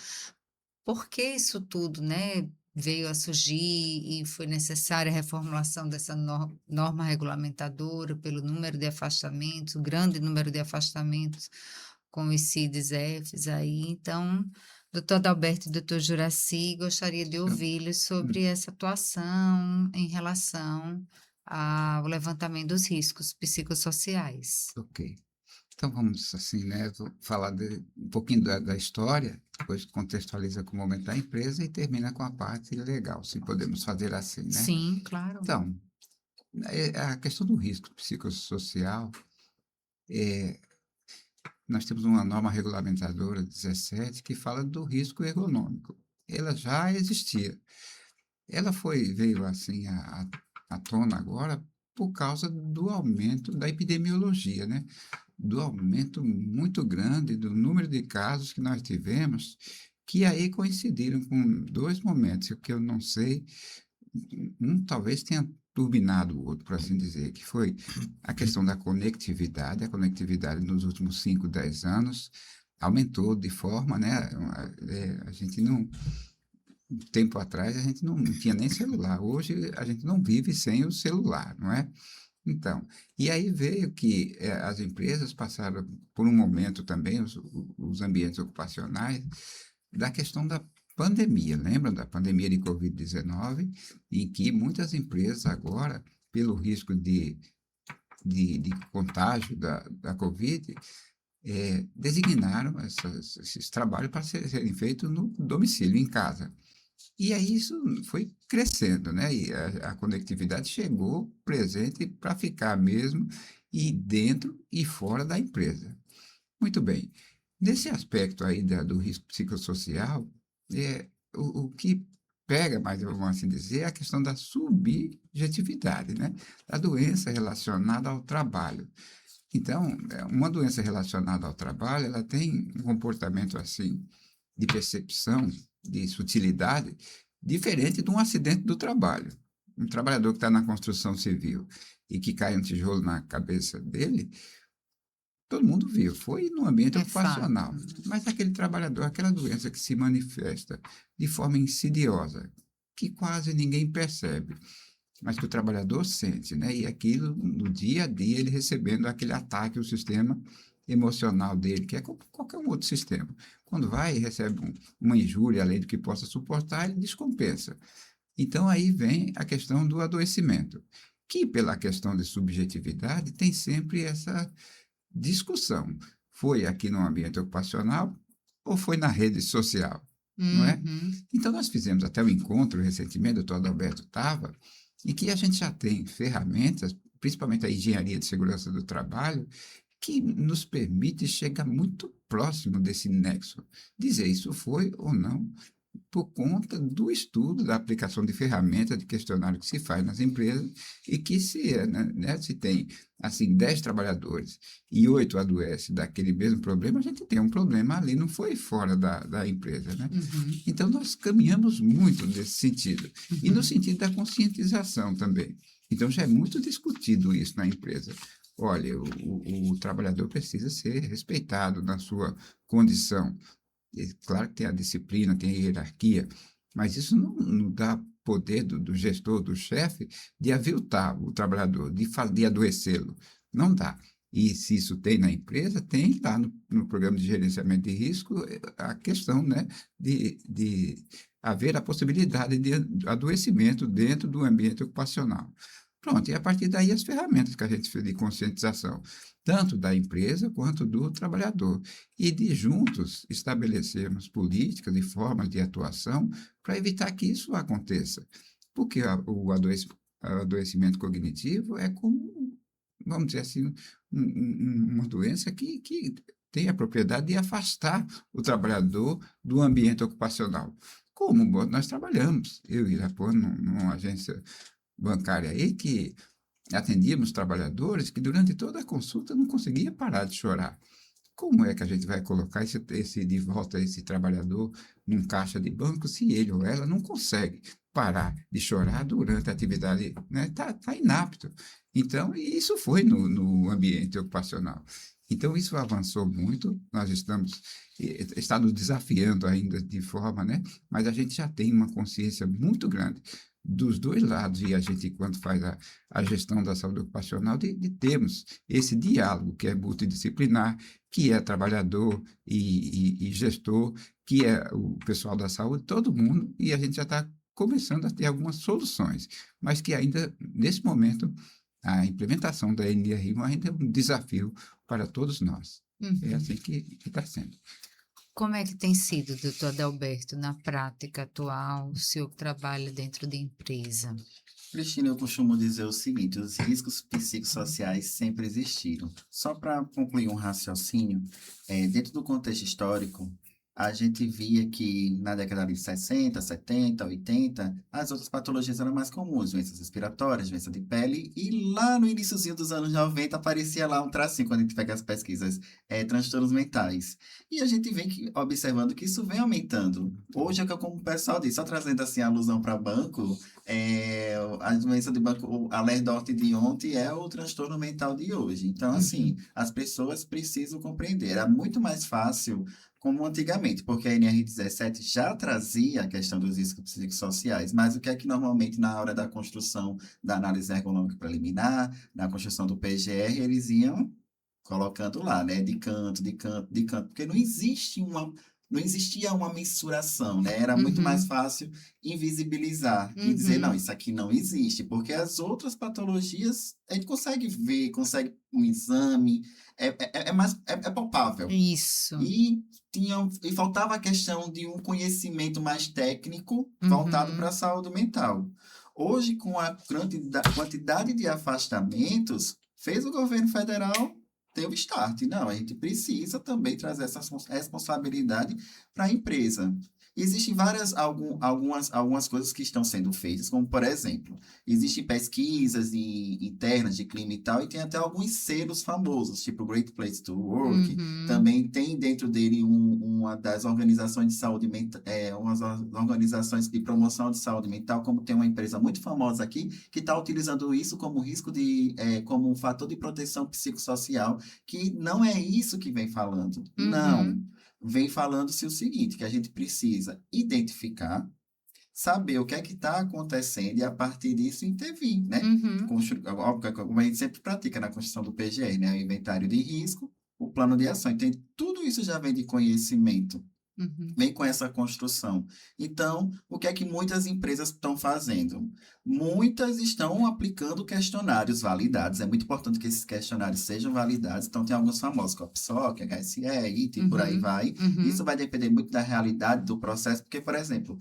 por que isso tudo, né, veio a surgir e foi necessária a reformulação dessa norma regulamentadora pelo número de afastamentos, o grande número de afastamentos com os CIDs-Fs aí. Então, doutor Adalberto e doutor Juraci, gostaria de ouvi-los sobre essa atuação em relação ao levantamento dos riscos psicossociais. Ok. Então vamos assim, né? Vou falar um pouquinho da história, depois contextualiza com o momento da empresa e termina com a parte legal, se podemos fazer assim, né? Sim, claro. Então, a questão do risco psicossocial, nós temos uma norma regulamentadora 17 que fala do risco ergonômico. Ela já existia. Ela veio assim à tona agora por causa do aumento da epidemiologia, né? Do aumento muito grande do número de casos que nós tivemos, que aí coincidiram com dois momentos, que eu não sei, talvez tenha turbinado o outro, por assim dizer, que foi a questão da conectividade. A conectividade nos últimos 5, 10 anos aumentou de forma, né? A gente não, um tempo atrás, a gente não tinha nem celular. Hoje, a gente não vive sem o celular, não é? Então, e aí veio que as empresas passaram por um momento também, os ambientes ocupacionais, da questão da pandemia. Lembram da pandemia de Covid-19, em que muitas empresas agora, pelo risco de contágio da Covid, designaram esses trabalhos para serem feitos no domicílio, em casa. E aí isso foi crescendo, né? E a conectividade chegou presente para ficar mesmo, e dentro e fora da empresa. Muito bem. Nesse aspecto aí do risco psicossocial, o que pega mais, vamos assim dizer, é a questão da subjetividade, né? Da doença relacionada ao trabalho. Então, uma doença relacionada ao trabalho, ela tem um comportamento assim de percepção, de sutilidade, diferente de um acidente do trabalho. Um trabalhador que está na construção civil e que cai um tijolo na cabeça dele, todo mundo viu, foi no ambiente ocupacional. Mas aquele trabalhador, aquela doença que se manifesta de forma insidiosa, que quase ninguém percebe, mas que o trabalhador sente, né? E aquilo, no dia a dia, ele recebendo aquele ataque ao sistema emocional dele, que é como qualquer um outro sistema. Quando vai e recebe uma injúria além do que possa suportar, ele descompensa. Então, aí vem a questão do adoecimento, que, pela questão de subjetividade, tem sempre essa discussão. Foi aqui no ambiente ocupacional ou foi na rede social? Não é? Então, nós fizemos até um encontro recentemente, o doutor Adalberto estava, em que a gente já tem ferramentas, principalmente a engenharia de segurança do trabalho, que nos permite chegar muito próximo desse nexo, dizer isso foi ou não, por conta do estudo da aplicação de ferramentas de questionário que se faz nas empresas, e que se tem assim 10 trabalhadores e 8 adoecem daquele mesmo problema, a gente tem um problema ali, não foi fora da empresa, né? Então, nós caminhamos muito nesse sentido, e no sentido da conscientização também. Então, já é muito discutido isso na empresa. Olha, o trabalhador precisa ser respeitado na sua condição. Claro que tem a disciplina, tem a hierarquia, mas isso não dá poder do gestor, do chefe, de aviltar o trabalhador, de adoecê-lo. Não dá. E se isso tem na empresa, tem lá no programa de gerenciamento de risco a questão, né, de haver a possibilidade de adoecimento dentro do ambiente ocupacional. Pronto, e a partir daí as ferramentas que a gente fez de conscientização, tanto da empresa quanto do trabalhador, e de juntos estabelecermos políticas e formas de atuação para evitar que isso aconteça. Porque o adoecimento cognitivo é como, vamos dizer assim, uma doença que tem a propriedade de afastar o trabalhador do ambiente ocupacional. Como nós trabalhamos, eu e Irapô, numa agência bancária aí, que atendíamos trabalhadores que durante toda a consulta não conseguia parar de chorar. Como é que a gente vai colocar de volta esse trabalhador num caixa de banco se ele ou ela não consegue parar de chorar durante a atividade, né? Tá inapto. Então, e isso foi no ambiente ocupacional. Então, isso avançou muito, nós está nos desafiando ainda de forma, né? Mas a gente já tem uma consciência muito grande dos dois lados, e a gente, quando faz a gestão da saúde ocupacional, de termos esse diálogo que é multidisciplinar, que é trabalhador e gestor, que é o pessoal da saúde, todo mundo, e a gente já está começando a ter algumas soluções, mas que ainda, nesse momento, a implementação da NR1 ainda é um desafio para todos nós. É assim que está sendo. Como é que tem sido, doutor Adalberto, na prática atual, o senhor que trabalha dentro da empresa? Cristina, eu costumo dizer o seguinte: os riscos psicossociais sempre existiram. Só para concluir um raciocínio, dentro do contexto histórico, a gente via que na década de 60, 70, 80, as outras patologias eram mais comuns, doenças respiratórias, doença de pele, e lá no iniciozinho dos anos 90 aparecia lá um tracinho, quando a gente pega as pesquisas, transtornos mentais. E a gente vem observando que isso vem aumentando. Hoje é que, como o pessoal disse, só trazendo assim a alusão para banco, a doença de banco, a lerdose de ontem é o transtorno mental de hoje. Então, assim, as pessoas precisam compreender. Era muito mais fácil como antigamente, porque a NR17 já trazia a questão dos riscos psicossociais, mas o que é que normalmente na hora da construção da análise ergonômica preliminar, na construção do PGR, eles iam colocando lá, né, de canto, de canto, de canto, porque não existia uma mensuração, né? Era muito mais Uhum. fácil invisibilizar e dizer, não, Uhum. isso aqui não existe, porque as outras patologias a gente consegue ver, consegue um exame, é palpável. Isso. E faltava a questão de um conhecimento mais técnico voltado para a saúde mental. Hoje, com a quantidade de afastamentos, fez o governo federal ter o start. Não, a gente precisa também trazer essa responsabilidade para a empresa. Existem algumas coisas que estão sendo feitas, como, por exemplo, existem pesquisas internas de clima e tal, e tem até alguns selos famosos, tipo Great Place to Work. Uhum. Também tem dentro dele uma das organizações de saúde mental, umas organizações de promoção de saúde mental, como tem uma empresa muito famosa aqui, que está utilizando isso como como um fator de proteção psicossocial, que não é isso que vem falando. Não. Uhum. Vem falando-se o seguinte, que a gente precisa identificar, saber o que é que está acontecendo e, a partir disso, intervir, né? Uhum. Como a gente sempre pratica na construção do PGR, né? O inventário de risco, o plano de ação. Então, tudo isso já vem de conhecimento, Uhum. vem com essa construção. Então, o que é que muitas empresas estão fazendo? Muitas estão aplicando questionários validados. É muito importante que esses questionários sejam validados. Então, tem alguns famosos, como a PSOC, HSE, IT, por aí vai. Uhum. Isso vai depender muito da realidade do processo, porque, por exemplo,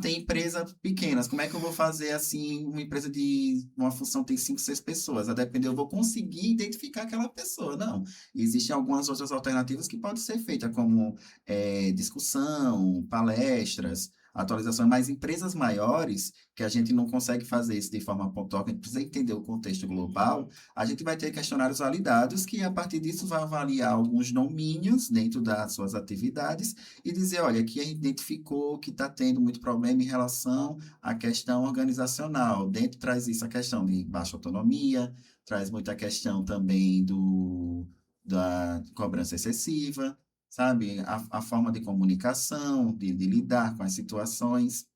tem empresas pequenas. Como é que eu vou fazer, assim, uma empresa de uma função tem 5, 6 pessoas? A depender, eu vou conseguir identificar aquela pessoa. Não. Existem algumas outras alternativas que podem ser feitas, como discussão, palestras, atualizações, mas empresas maiores, que a gente não consegue fazer isso de forma pontual, que a gente precisa entender o contexto global, a gente vai ter questionários validados, que a partir disso vai avaliar alguns domínios dentro das suas atividades e dizer, olha, aqui a gente identificou que está tendo muito problema em relação à questão organizacional. Dentro traz isso a questão de baixa autonomia, traz muita questão também da cobrança excessiva, sabe? A forma de comunicação, de lidar com as situações.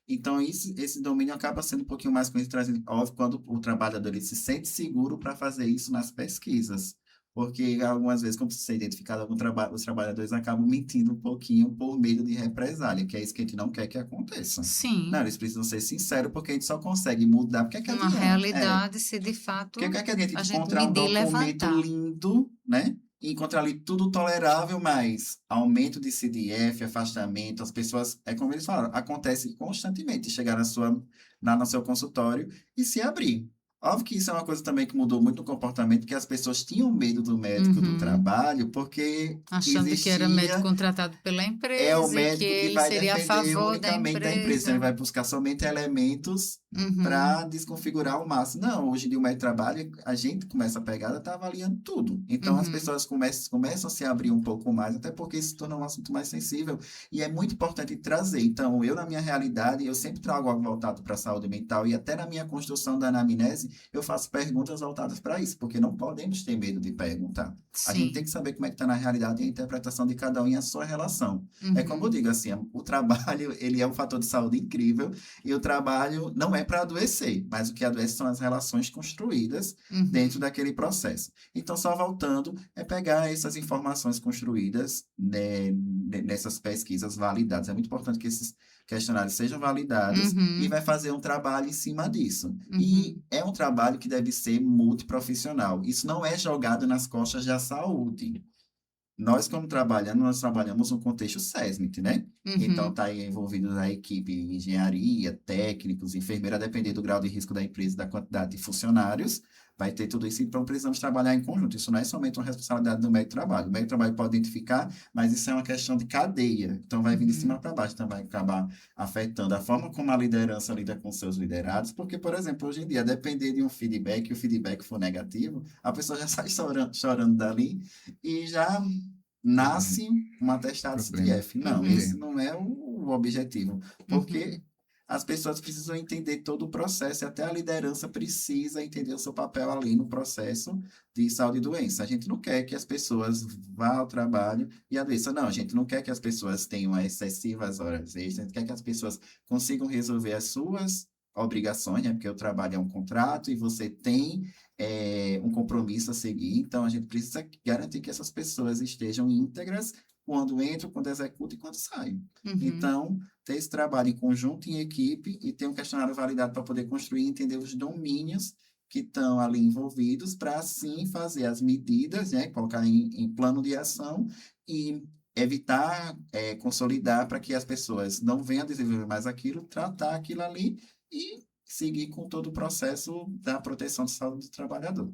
Então, esse domínio acaba sendo um pouquinho mais conhecido, óbvio, quando o trabalhador ele se sente seguro para fazer isso nas pesquisas. Porque, algumas vezes, como se é identificado algum trabalho, os trabalhadores acabam mentindo um pouquinho por medo de represália, que é isso que a gente não quer que aconteça. Sim. Não, eles precisam ser sinceros, porque a gente só consegue mudar. Porque é que Uma adianta? realidade, se de fato Porque é que adianta a gente encontrar um medir e documento levantar. lindo, né? E encontrar ali tudo tolerável, mas aumento de CDF, afastamento, as pessoas, é como eles falaram, acontece constantemente, chegar no seu consultório e se abrir. Óbvio que isso é uma coisa também que mudou muito no comportamento, porque as pessoas tinham medo do médico do Uhum. trabalho, porque Achando que era médico existia contratado pela o empresa e que médico que ele vai seria a defender favor da unicamente da empresa. Então, ele empresa. vai buscar somente elementos Uhum. para desconfigurar o máximo. Não, hoje em dia o médico de trabalho, a gente começa a pegada, tá avaliando tudo. Então, as Uhum. pessoas começam a se abrir um pouco mais, até porque isso se torna um assunto mais sensível. E é muito importante trazer. Então, eu, na minha realidade, eu sempre trago algo voltado para a saúde mental e até na minha construção da anamnese, eu faço perguntas voltadas para isso, porque não podemos ter medo de perguntar. A gente tem Sim. que saber como é que está na realidade e a interpretação de cada um e a sua relação. É como eu Uhum. digo, assim, o trabalho, ele é um fator de saúde incrível e o trabalho não é para adoecer, mas o que adoece são as relações construídas dentro Uhum. daquele processo. Então, só voltando, é pegar essas informações construídas, né, nessas pesquisas validadas. É muito importante que esses questionários sejam validados e Uhum. vai fazer um trabalho em cima disso. Uhum. E é um trabalho que deve ser multiprofissional. Isso não é jogado nas costas da saúde. Nós, como trabalhamos, nós trabalhamos no contexto SESMIT, né? Então, Uhum. está aí envolvido a equipe de engenharia, técnicos, enfermeira, a depender do grau de risco da empresa, da quantidade de funcionários, vai ter tudo isso. Então, precisamos trabalhar em conjunto. Isso não é somente uma responsabilidade do médico de trabalho. O médico de trabalho pode identificar, mas isso é uma questão de cadeia. Então, vai vir de cima Uhum. para baixo. Então, vai acabar afetando a forma como a liderança lida com seus liderados. Porque, por exemplo, hoje em dia, depender de um feedback, e o feedback for negativo, a pessoa já sai chorando dali e já nasce um atestado Problema. CDF. Não, Uhum. esse não é o objetivo. Porque Uhum. as pessoas precisam entender todo o processo e até a liderança precisa entender o seu papel ali no processo de saúde e doença. A gente não quer que as pessoas vá ao trabalho e adoeçam. Não, a gente não quer que as pessoas tenham excessivas horas extras, a gente quer que as pessoas consigam resolver as suas obrigações, né? Porque o trabalho é um contrato e você tem um compromisso a seguir. Então, a gente precisa garantir que essas pessoas estejam íntegras quando entram, quando executam e quando saem. Uhum. Então, ter esse trabalho em conjunto, em equipe, e ter um questionário validado para poder construir e entender os domínios que estão ali envolvidos, para assim fazer as medidas, né? Colocar em plano de ação e evitar, consolidar para que as pessoas não venham a desenvolver mais aquilo, tratar aquilo ali e seguir com todo o processo da proteção de saúde do trabalhador.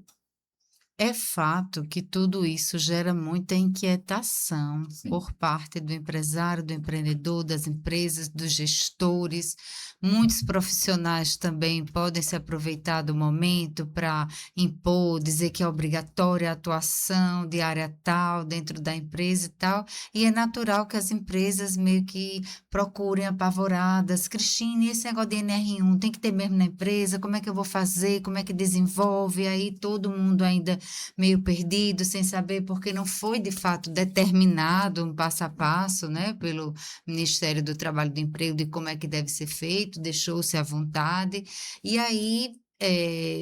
É fato que tudo isso gera muita inquietação Sim. por parte do empresário, do empreendedor, das empresas, dos gestores. Muitos profissionais também podem se aproveitar do momento para impor, dizer que é obrigatória a atuação de área tal dentro da empresa e tal. E é natural que as empresas meio que procurem apavoradas. Cristine, esse negócio de NR1 tem que ter mesmo na empresa? Como é que eu vou fazer? Como é que desenvolve? Aí todo mundo ainda meio perdido, sem saber, porque não foi de fato determinado um passo a passo, né, pelo Ministério do Trabalho e do Emprego, de como é que deve ser feito, deixou-se à vontade, e aí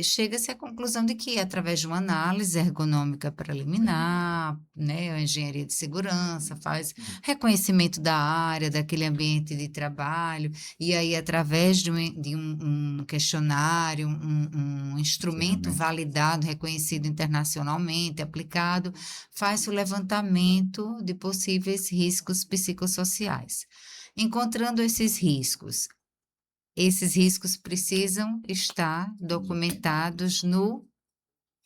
chega-se à conclusão de que, através de uma análise ergonômica preliminar, né, a engenharia de segurança faz reconhecimento da área, daquele ambiente de trabalho, e aí, através de um questionário, um instrumento validado, reconhecido internacionalmente, aplicado, faz o levantamento de possíveis riscos psicossociais. Encontrando esses riscos precisam estar documentados no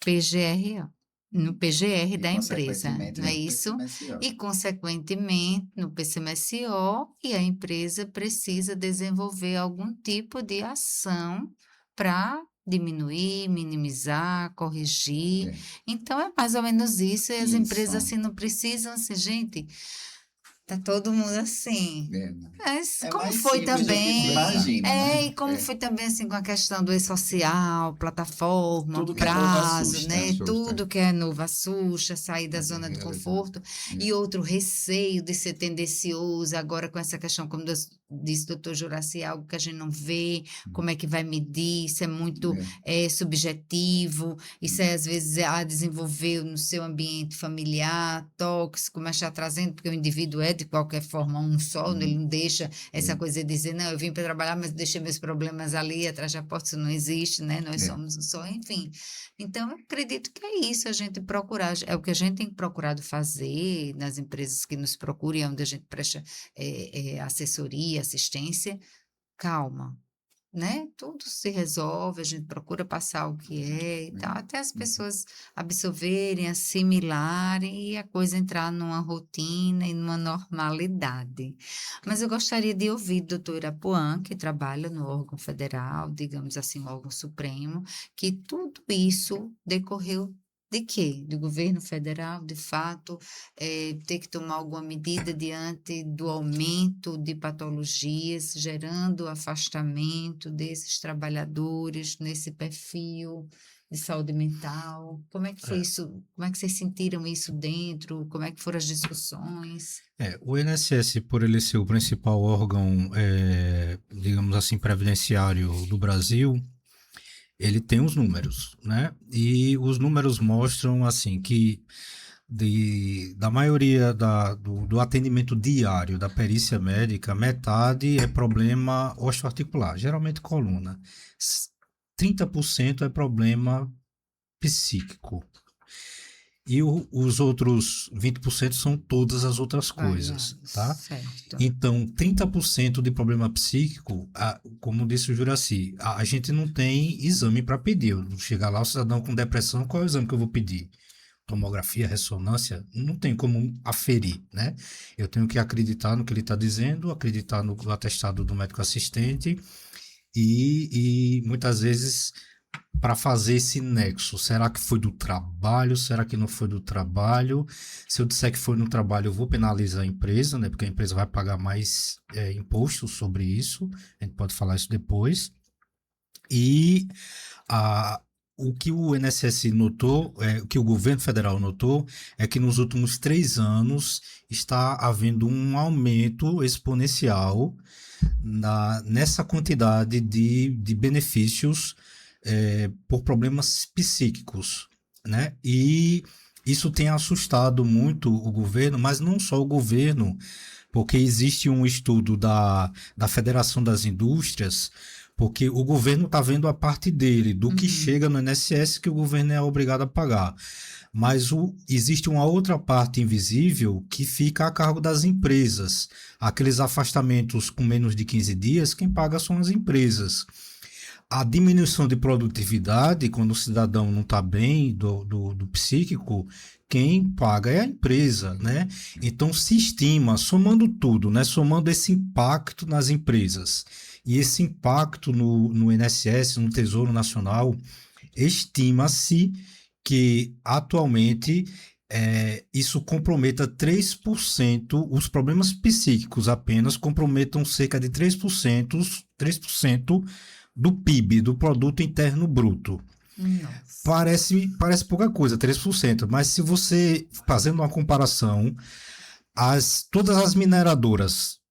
PGR, no PGR da empresa, consequentemente, não é no isso? PCMSO. E, consequentemente, no PCMSO, e a empresa precisa desenvolver algum tipo de ação para diminuir, minimizar, corrigir. É. Então, é mais ou menos isso, e as Isso. empresas assim não precisam, assim, gente, tá todo mundo assim. Né? Mas É como mais foi simples do que se também, imagina, né? e como foi também assim com a questão do e-social, plataforma, Tudo que é novo prazo, assusta. né? Assusta. Tudo que é novo assusta, sair da É zona de realidade. conforto. É. E outro receio de ser tendencioso, agora com essa questão, como disse o doutor Juraci, algo que a gente não vê, como é que vai medir, isso é muito subjetivo, isso é às vezes desenvolver no seu ambiente familiar, tóxico, mas está trazendo, porque o indivíduo é de qualquer forma um só, ele não deixa essa coisa de dizer, não, eu vim para trabalhar, mas deixei meus problemas ali atrás da porta, isso não existe, né? Nós somos um só, enfim. Então, eu acredito que é isso, a gente procurar, é o que a gente tem procurado fazer nas empresas que nos procuram, onde a gente presta assessoria, assistência, calma, né? Tudo se resolve, a gente procura passar o que é e tal, até as pessoas absorverem, assimilarem e a coisa entrar numa rotina e numa normalidade. Mas eu gostaria de ouvir do doutor Irapuã, que trabalha no órgão federal, digamos assim, o órgão supremo, que tudo isso decorreu de quê? Do governo federal, de fato, ter que tomar alguma medida diante do aumento de patologias, gerando afastamento desses trabalhadores nesse perfil de saúde mental. Como é que foi isso? Como é que vocês sentiram isso dentro? Como é que foram as discussões? O INSS, por ele ser o principal órgão, digamos assim, previdenciário do Brasil, ele tem os números, né? E os números mostram, assim, que da maioria do atendimento diário da perícia médica, metade é problema osteoarticular, geralmente coluna. 30% é problema psíquico. E os outros 20% são todas as outras coisas, tá? Certo. Então, 30% de problema psíquico, como disse o Juraci, a gente não tem exame para pedir. Eu chegar lá, o cidadão com depressão, qual é o exame que eu vou pedir? Tomografia, ressonância? Não tem como aferir, né? Eu tenho que acreditar no que ele está dizendo, acreditar no atestado do médico assistente e muitas vezes para fazer esse nexo? Será que foi do trabalho? Será que não foi do trabalho? Se eu disser que foi no trabalho, eu vou penalizar a empresa, né? Porque a empresa vai pagar mais imposto sobre isso. A gente pode falar isso depois. E a, o que o INSS notou, o que o governo federal notou, é que nos últimos 3 anos está havendo um aumento exponencial nessa quantidade de benefícios por problemas psíquicos, né? E isso tem assustado muito o governo, mas não só o governo, porque existe um estudo da Federação das Indústrias, porque o governo está vendo a parte dele, do que chega no INSS que o governo é obrigado a pagar. Mas existe uma outra parte invisível que fica a cargo das empresas. Aqueles afastamentos com menos de 15 dias, quem paga são as empresas. A diminuição de produtividade, quando o cidadão não está bem do psíquico, quem paga é a empresa, né? Então se estima, somando tudo, né? Somando esse impacto nas empresas e esse impacto no INSS, no Tesouro Nacional, estima-se que atualmente isso comprometa 3%, os problemas psíquicos apenas comprometam cerca de 3% do PIB, do Produto Interno Bruto. Nossa. Parece pouca coisa, 3%, mas se você, fazendo uma comparação, todas as mineradoras,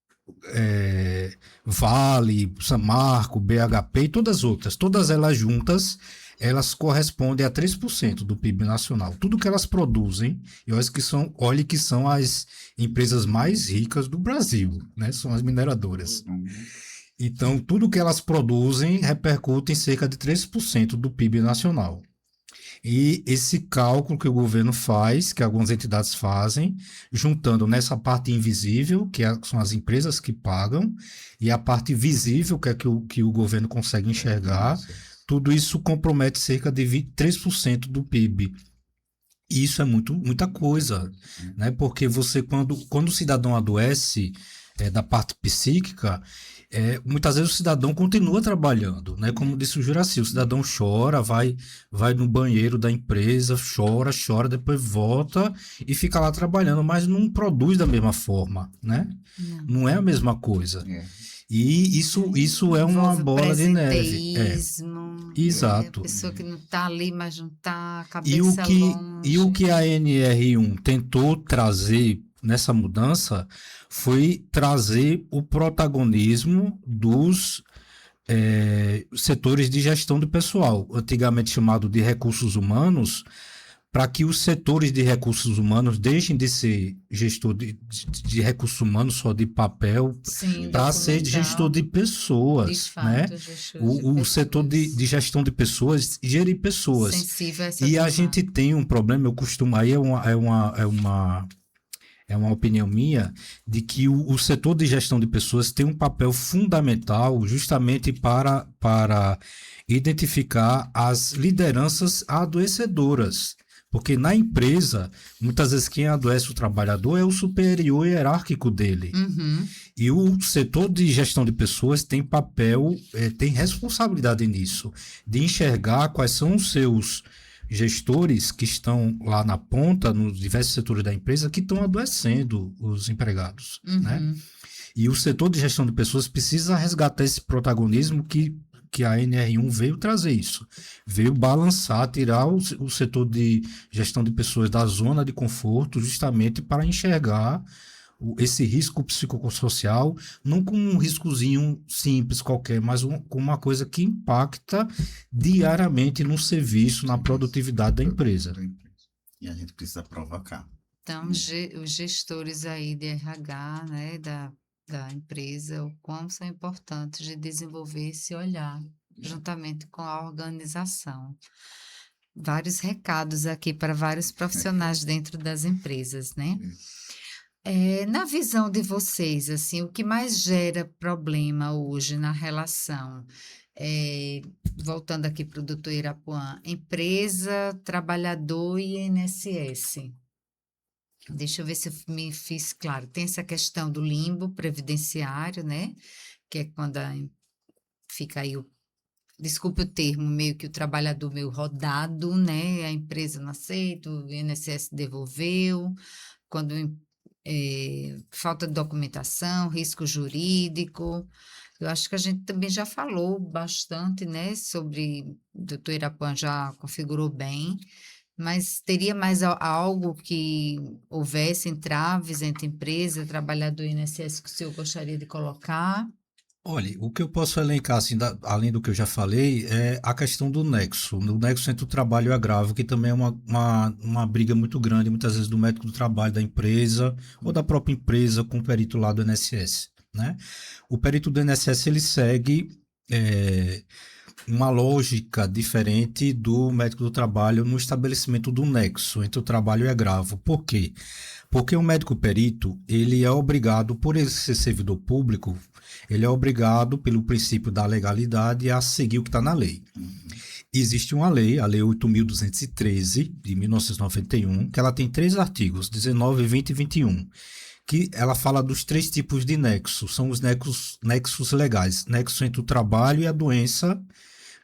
Vale, Samarco, BHP e todas as outras, todas elas juntas, elas correspondem a 3% do PIB nacional. Tudo que elas produzem, e olhe que são as empresas mais ricas do Brasil, né? São as mineradoras. Então, tudo que elas produzem repercute em cerca de 3% do PIB nacional. E esse cálculo que o governo faz, que algumas entidades fazem, juntando nessa parte invisível, são as empresas que pagam, e a parte visível, que o governo consegue enxergar, tudo isso compromete cerca de 3% do PIB. E isso é muita coisa, né? Porque quando o cidadão adoece da parte psíquica, muitas vezes o cidadão continua trabalhando, né? Como disse o Juraci, o cidadão chora, vai no banheiro da empresa, chora, depois volta e fica lá trabalhando, mas não produz da mesma forma, né? Não é a mesma coisa. E isso é uma bola de neve. Exato. A pessoa que não está ali, mas não está, E o cabeça que, longe. e o que a NR1 tentou trazer nessa mudança foi trazer o protagonismo dos setores de gestão do pessoal, antigamente chamado de recursos humanos, para que os setores de recursos humanos deixem de ser gestor de recursos humanos só de papel para ser gestor de pessoas, né? O setor de gestão de pessoas, gerir pessoas. Sensível a essa E a turma. gente tem um problema, eu costumo, aí é uma opinião minha, de que o setor de gestão de pessoas tem um papel fundamental justamente para identificar as lideranças adoecedoras. Porque na empresa, muitas vezes quem adoece o trabalhador é o superior hierárquico dele. E o setor de gestão de pessoas tem papel, tem responsabilidade nisso, de enxergar quais são os seus gestores que estão lá na ponta, nos diversos setores da empresa, que estão adoecendo os empregados, né? E o setor de gestão de pessoas precisa resgatar esse protagonismo que a NR1 veio trazer isso. Veio balançar, tirar o setor de gestão de pessoas da zona de conforto, justamente para enxergar esse risco psicossocial, não como um riscozinho simples qualquer, mas como uma coisa que impacta diariamente no serviço, na produtividade da empresa. E a gente precisa provocar. Então, os gestores aí de RH, né, da empresa, o quão são importantes de desenvolver esse olhar, juntamente com a organização. Vários recados aqui para vários profissionais dentro das empresas, né? Na visão de vocês, assim, o que mais gera problema hoje na relação? Voltando aqui para o doutor Irapuã, empresa, trabalhador e INSS. Deixa eu ver se eu me fiz claro. Tem essa questão do limbo previdenciário, né? Que é quando fica aí desculpe o termo, meio que o trabalhador meio rodado, né? A empresa não aceita, o INSS devolveu, quando falta de documentação, risco jurídico. Eu acho que a gente também já falou bastante, né, sobre, o doutor Irapuan já configurou bem, mas teria mais algo que houvesse entraves entre empresa, trabalhador e INSS que o senhor gostaria de colocar? Olha, o que eu posso elencar, assim, além do que eu já falei, é a questão do nexo. O nexo entre o trabalho e o agravo, que também é uma briga muito grande, muitas vezes, do médico do trabalho da empresa ou da própria empresa com o perito lá do INSS, né? O perito do INSS, ele segue uma lógica diferente do médico do trabalho no estabelecimento do nexo entre o trabalho e o agravo. Por quê? Porque o médico perito, ele é obrigado, por ele ser servidor público, ele é obrigado, pelo princípio da legalidade, a seguir o que está na lei. Existe uma lei, a Lei 8.213, de 1991, que ela tem 3 artigos, 19, 20 e 21, que ela fala dos 3 tipos de nexo. São os nexos legais. Nexo entre o trabalho e a doença,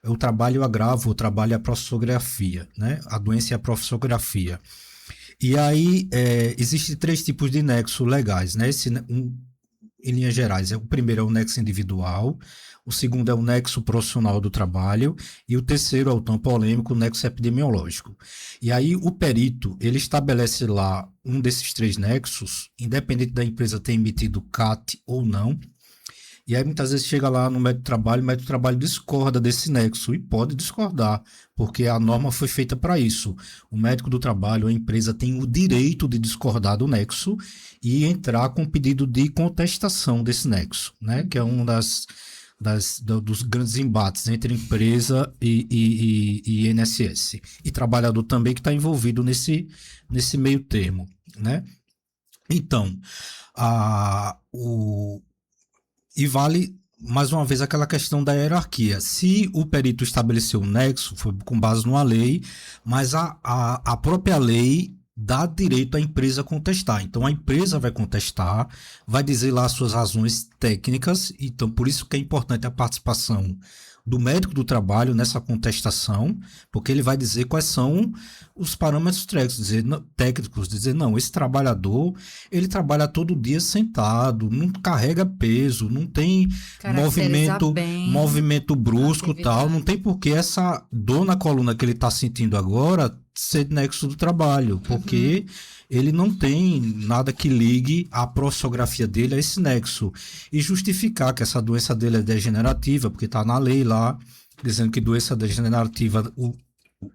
o trabalho e o agravo, o trabalho e a profissografia, né? A doença e a profissografia. E aí, existem 3 tipos de nexo legais, né? Em linhas gerais, o primeiro é o nexo individual, o segundo é o nexo profissional do trabalho e o terceiro é o tão polêmico, o nexo epidemiológico. E aí o perito, ele estabelece lá um desses 3 nexos, independente da empresa ter emitido CAT ou não. E aí muitas vezes chega lá no médico do trabalho discorda desse nexo, e pode discordar, porque a norma foi feita para isso. O médico do trabalho, a empresa, tem o direito de discordar do nexo e entrar com pedido de contestação desse nexo, né? Que é um dos grandes embates entre empresa e INSS. E trabalhador também, que está envolvido nesse meio termo, né? Então, e vale, mais uma vez, aquela questão da hierarquia. Se o perito estabeleceu um nexo, foi com base numa lei, mas a própria lei dá direito à empresa contestar. Então, a empresa vai contestar, vai dizer lá as suas razões técnicas. Então, por isso que é importante a participação do médico do trabalho nessa contestação, porque ele vai dizer quais são os parâmetros técnicos, dizer, não, esse trabalhador, ele trabalha todo dia sentado, não carrega peso, não tem movimento brusco e tal, não tem por que essa dor na coluna que ele está sentindo agora ser nexo do trabalho, porque ele não tem nada que ligue a profissografia dele a esse nexo, e justificar que essa doença dele é degenerativa, porque está na lei lá, dizendo que doença degenerativa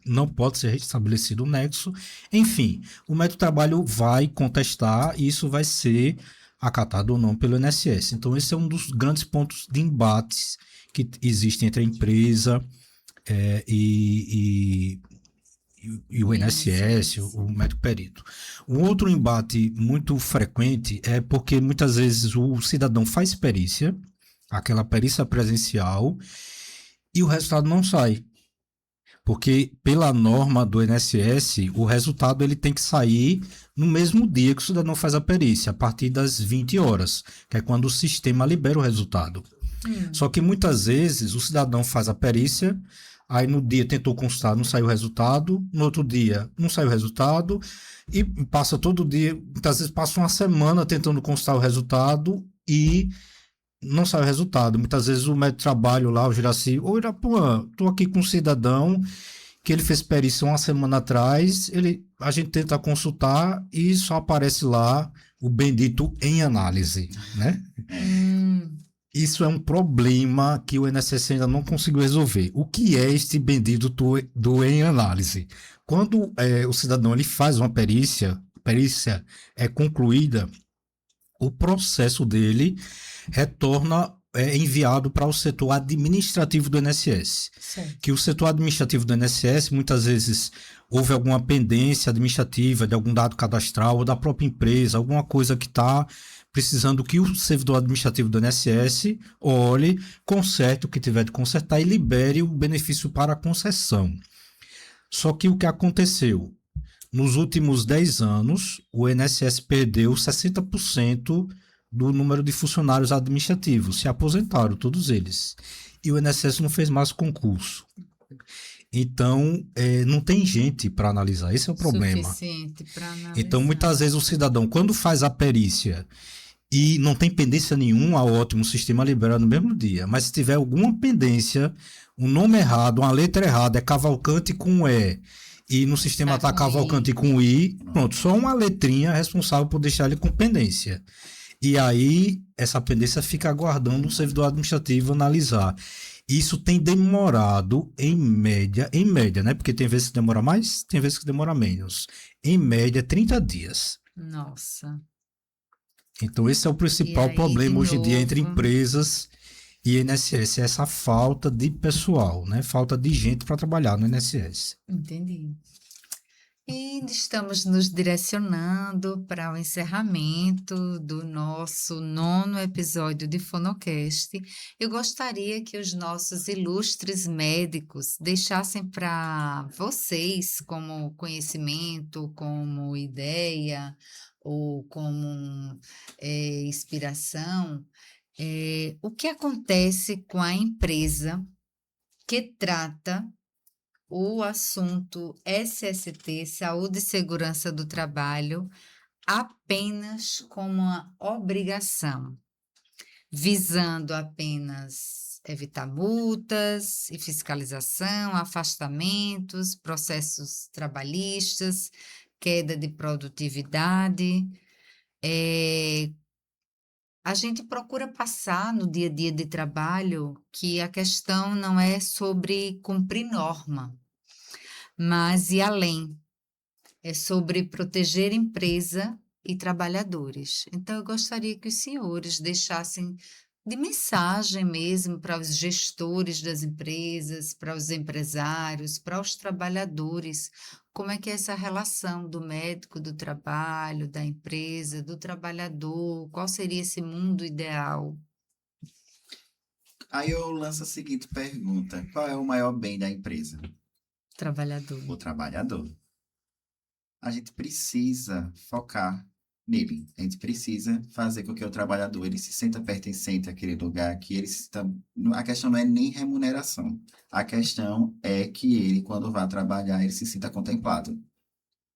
não pode ser restabelecido o nexo. Enfim, o médico do trabalho vai contestar e isso vai ser acatado ou não pelo INSS. Então, esse é um dos grandes pontos de embates que existem entre a empresa e o INSS, o médico perito. Um outro embate muito frequente é porque muitas vezes o cidadão faz perícia, aquela perícia presencial, e o resultado não sai. Porque pela norma do INSS, o resultado ele tem que sair no mesmo dia que o cidadão faz a perícia, a partir das 20 horas, que é quando o sistema libera o resultado. Só que muitas vezes o cidadão faz a perícia, aí no dia tentou consultar, não saiu o resultado, no outro dia não saiu o resultado, e passa todo dia, muitas vezes passa uma semana tentando consultar o resultado e não sai o resultado. Muitas vezes o médico de trabalho lá, o Juraci, ô Irapuan, tô aqui com um cidadão que ele fez perícia uma semana atrás, a gente tenta consultar e só aparece lá o bendito em análise, né? Isso é um problema que o INSS ainda não conseguiu resolver. O que é este bendito do em análise? Quando o cidadão ele faz uma perícia é concluída, o processo dele é enviado para o setor administrativo do INSS. Certo. Que o setor administrativo do INSS, muitas vezes, houve alguma pendência administrativa de algum dado cadastral ou da própria empresa, alguma coisa que está precisando que o servidor administrativo do INSS olhe, conserte o que tiver de consertar e libere o benefício para a concessão. Só que o que aconteceu? Nos últimos 10 anos, o INSS perdeu 60% do número de funcionários administrativos, se aposentaram todos eles. e o INSS não fez mais concurso. Então, não tem gente para analisar. Esse é o problema. Suficiente para Então, analisar. muitas vezes o cidadão, quando faz a perícia e não tem pendência nenhuma, ótimo, o sistema libera no mesmo dia. Mas se tiver alguma pendência, um nome errado, uma letra errada, é Cavalcante com E, e no sistema Tá está com Cavalcante I. com I, pronto, só uma letrinha é responsável por deixar ele com pendência. E aí, essa pendência fica aguardando o servidor administrativo analisar. Isso tem demorado, em média, né? Porque tem vezes que demora mais, tem vezes que demora menos. Em média, 30 dias. Nossa. Então, esse é o E principal aí, problema de hoje em dia entre novo, empresas e INSS, é essa falta de pessoal, né? Falta de gente para trabalhar no INSS. entendi. E estamos nos direcionando para o encerramento do nosso 9º episódio de Fonocast. Eu gostaria que os nossos ilustres médicos deixassem para vocês, como conhecimento, como ideia ou como inspiração, o que acontece com a empresa que trata o assunto SST, Saúde e Segurança do Trabalho, apenas como uma obrigação, visando apenas evitar multas e fiscalização, afastamentos, processos trabalhistas, queda de produtividade. A gente procura passar no dia a dia de trabalho que a questão não é sobre cumprir norma, mas ir além. É sobre proteger empresa e trabalhadores. Então, eu gostaria que os senhores deixassem de mensagem mesmo para os gestores das empresas, para os empresários, para os trabalhadores, como é que é essa relação do médico, do trabalho, da empresa, do trabalhador, qual seria esse mundo ideal? Aí eu lanço a seguinte pergunta: qual é o maior bem da empresa? Trabalhador. O trabalhador. A gente precisa focar nele. A gente precisa fazer com que o trabalhador ele se sinta pertencente àquele lugar, que ele se sinta... A questão não é nem remuneração. A questão é que ele, quando vá trabalhar, ele se sinta contemplado.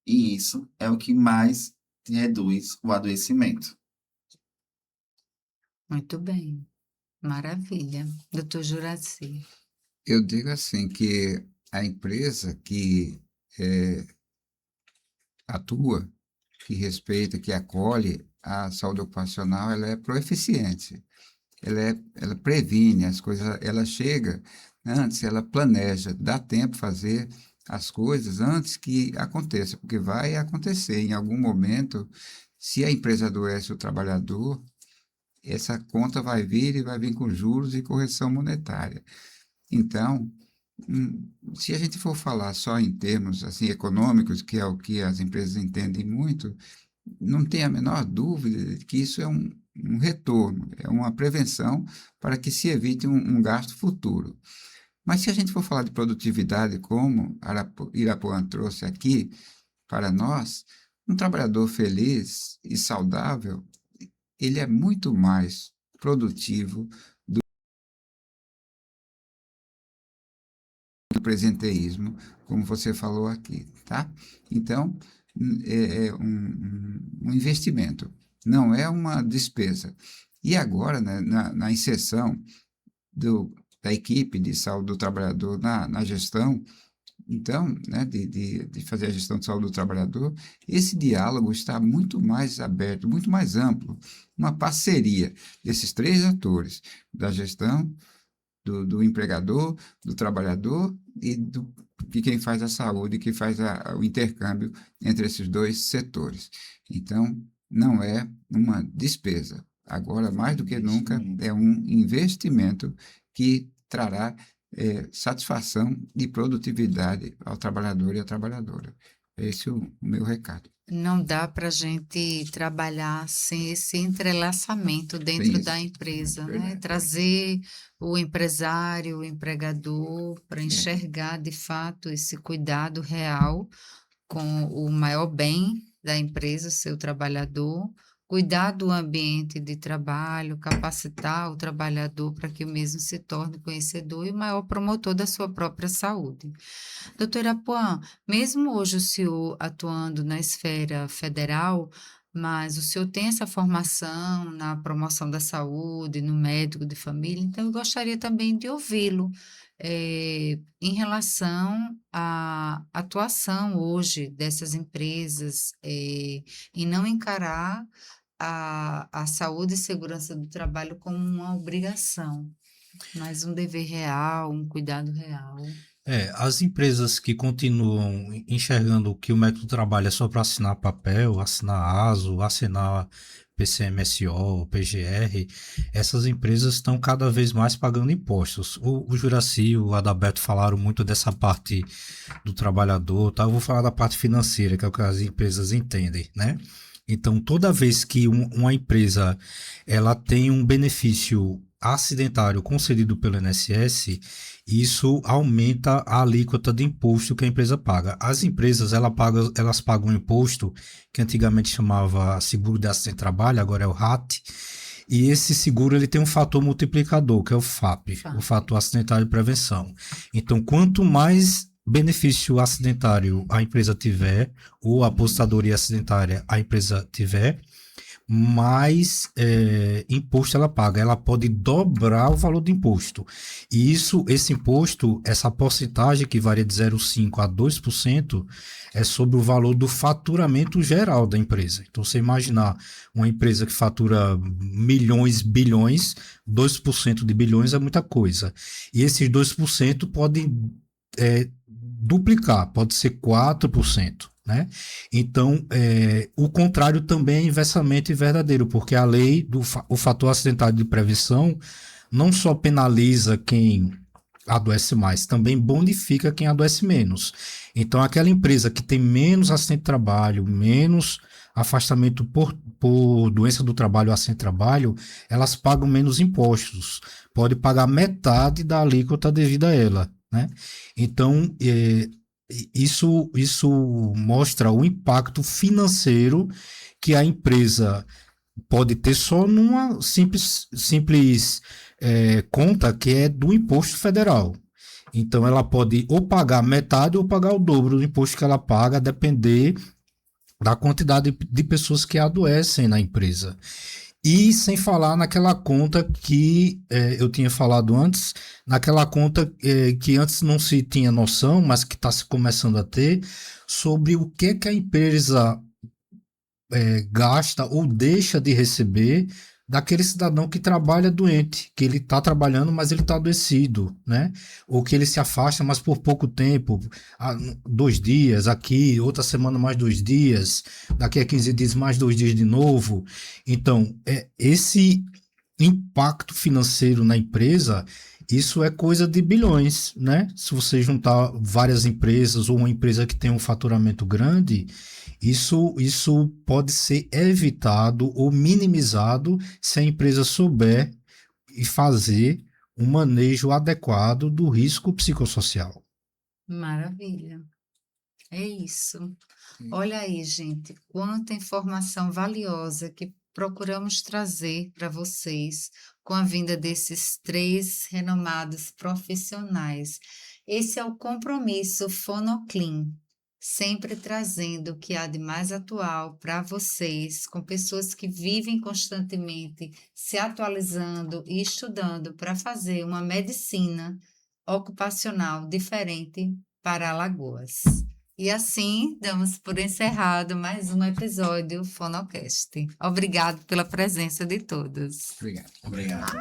E isso é o que mais reduz o adoecimento. Muito bem. Maravilha. Doutor Juraci. Eu digo assim que a empresa que atua, que respeita, que acolhe a saúde ocupacional, ela é proeficiente. Ela previne as coisas, ela chega antes, ela planeja, dá tempo de fazer as coisas antes que aconteça, porque vai acontecer em algum momento, se a empresa adoece o trabalhador, essa conta vai vir e vai vir com juros e correção monetária. Então, se a gente for falar só em termos assim econômicos, que é o que as empresas entendem muito, não tem a menor dúvida de que isso é um retorno, é uma prevenção para que se evite um gasto futuro. Mas se a gente for falar de produtividade, como Irapuã trouxe aqui para nós, um trabalhador feliz e saudável, ele é muito mais produtivo do presenteísmo, como você falou aqui, tá? Então, é um investimento, não é uma despesa. E agora, né, na inserção da equipe de saúde do trabalhador na gestão, então, né, de fazer a gestão de saúde do trabalhador, esse diálogo está muito mais aberto, muito mais amplo, uma parceria desses três atores, da gestão, do empregador, do trabalhador e de quem faz a saúde, que faz o intercâmbio entre esses dois setores. Então, não é uma despesa. Agora, mais do que nunca, é um investimento que trará satisfação e produtividade ao trabalhador e à trabalhadora. Esse é o meu recado. Não dá para a gente trabalhar sem esse entrelaçamento dentro da empresa, né? Verdade. Trazer o empresário, o empregador, para enxergar de fato esse cuidado real com o maior bem da empresa, o seu trabalhador, cuidar do ambiente de trabalho, capacitar o trabalhador para que o mesmo se torne conhecedor e o maior promotor da sua própria saúde. Doutora Puan, mesmo hoje o senhor atuando na esfera federal, mas o senhor tem essa formação na promoção da saúde, no médico de família, então eu gostaria também de ouvi-lo, em relação à atuação hoje dessas empresas, em não encarar a saúde e segurança do trabalho como uma obrigação, mas um dever real, um cuidado real. As empresas que continuam enxergando que o método de trabalho é só para assinar papel, assinar ASO, assinar PCMSO, PGR, essas empresas estão cada vez mais pagando impostos. O Juraci e o Adalberto falaram muito dessa parte do trabalhador, tá? Eu vou falar da parte financeira, que é o que as empresas entendem, né? Então, toda vez que uma empresa ela tem um benefício acidentário concedido pelo INSS, isso aumenta a alíquota de imposto que a empresa paga. As empresas elas pagam um imposto que antigamente chamava seguro de acidente de trabalho, agora é o RAT, e esse seguro ele tem um fator multiplicador, que é o FAP, o fator acidentário de prevenção. Então, quanto mais benefício acidentário a empresa tiver, ou a aposentadoria acidentária a empresa tiver, mais imposto ela paga. Ela pode dobrar o valor do imposto. E esse imposto, essa porcentagem que varia de 0,5% a 2%, é sobre o valor do faturamento geral da empresa. Então, você imaginar uma empresa que fatura milhões, bilhões, 2% de bilhões é muita coisa. E esses 2% podem duplicar, pode ser 4%. Né? Então, o contrário também é inversamente verdadeiro, porque a lei o fator acidentário de prevenção não só penaliza quem adoece mais, também bonifica quem adoece menos. Então, aquela empresa que tem menos acidente de trabalho, menos afastamento por doença do trabalho ou acidente de trabalho, elas pagam menos impostos, pode pagar metade da alíquota devida a ela. Né? Então, isso mostra o impacto financeiro que a empresa pode ter só numa simples conta que é do imposto federal. Então, ela pode ou pagar metade ou pagar o dobro do imposto que ela paga, a depender da quantidade de pessoas que adoecem na empresa. E sem falar naquela conta que eu tinha falado antes, naquela conta que antes não se tinha noção, mas que está se começando a ter, sobre o que a empresa gasta ou deixa de receber daquele cidadão que trabalha doente, que ele está trabalhando, mas ele está adoecido, né? Ou que ele se afasta, mas por pouco tempo, 2 dias aqui, outra semana mais 2 dias, daqui a 15 dias mais 2 dias de novo. Então, esse impacto financeiro na empresa, isso é coisa de bilhões, né? Se você juntar várias empresas ou uma empresa que tem um faturamento grande, isso pode ser evitado ou minimizado se a empresa souber e fazer um manejo adequado do risco psicossocial. Maravilha. É isso. Olha aí, gente, quanta informação valiosa que procuramos trazer para vocês com a vinda desses 3 renomados profissionais. Esse é o compromisso Fonoclin, sempre trazendo o que há de mais atual para vocês, com pessoas que vivem constantemente se atualizando e estudando para fazer uma medicina ocupacional diferente para Alagoas. E assim, damos por encerrado mais um episódio Fonocast. Obrigado pela presença de todos. Obrigado. Obrigado.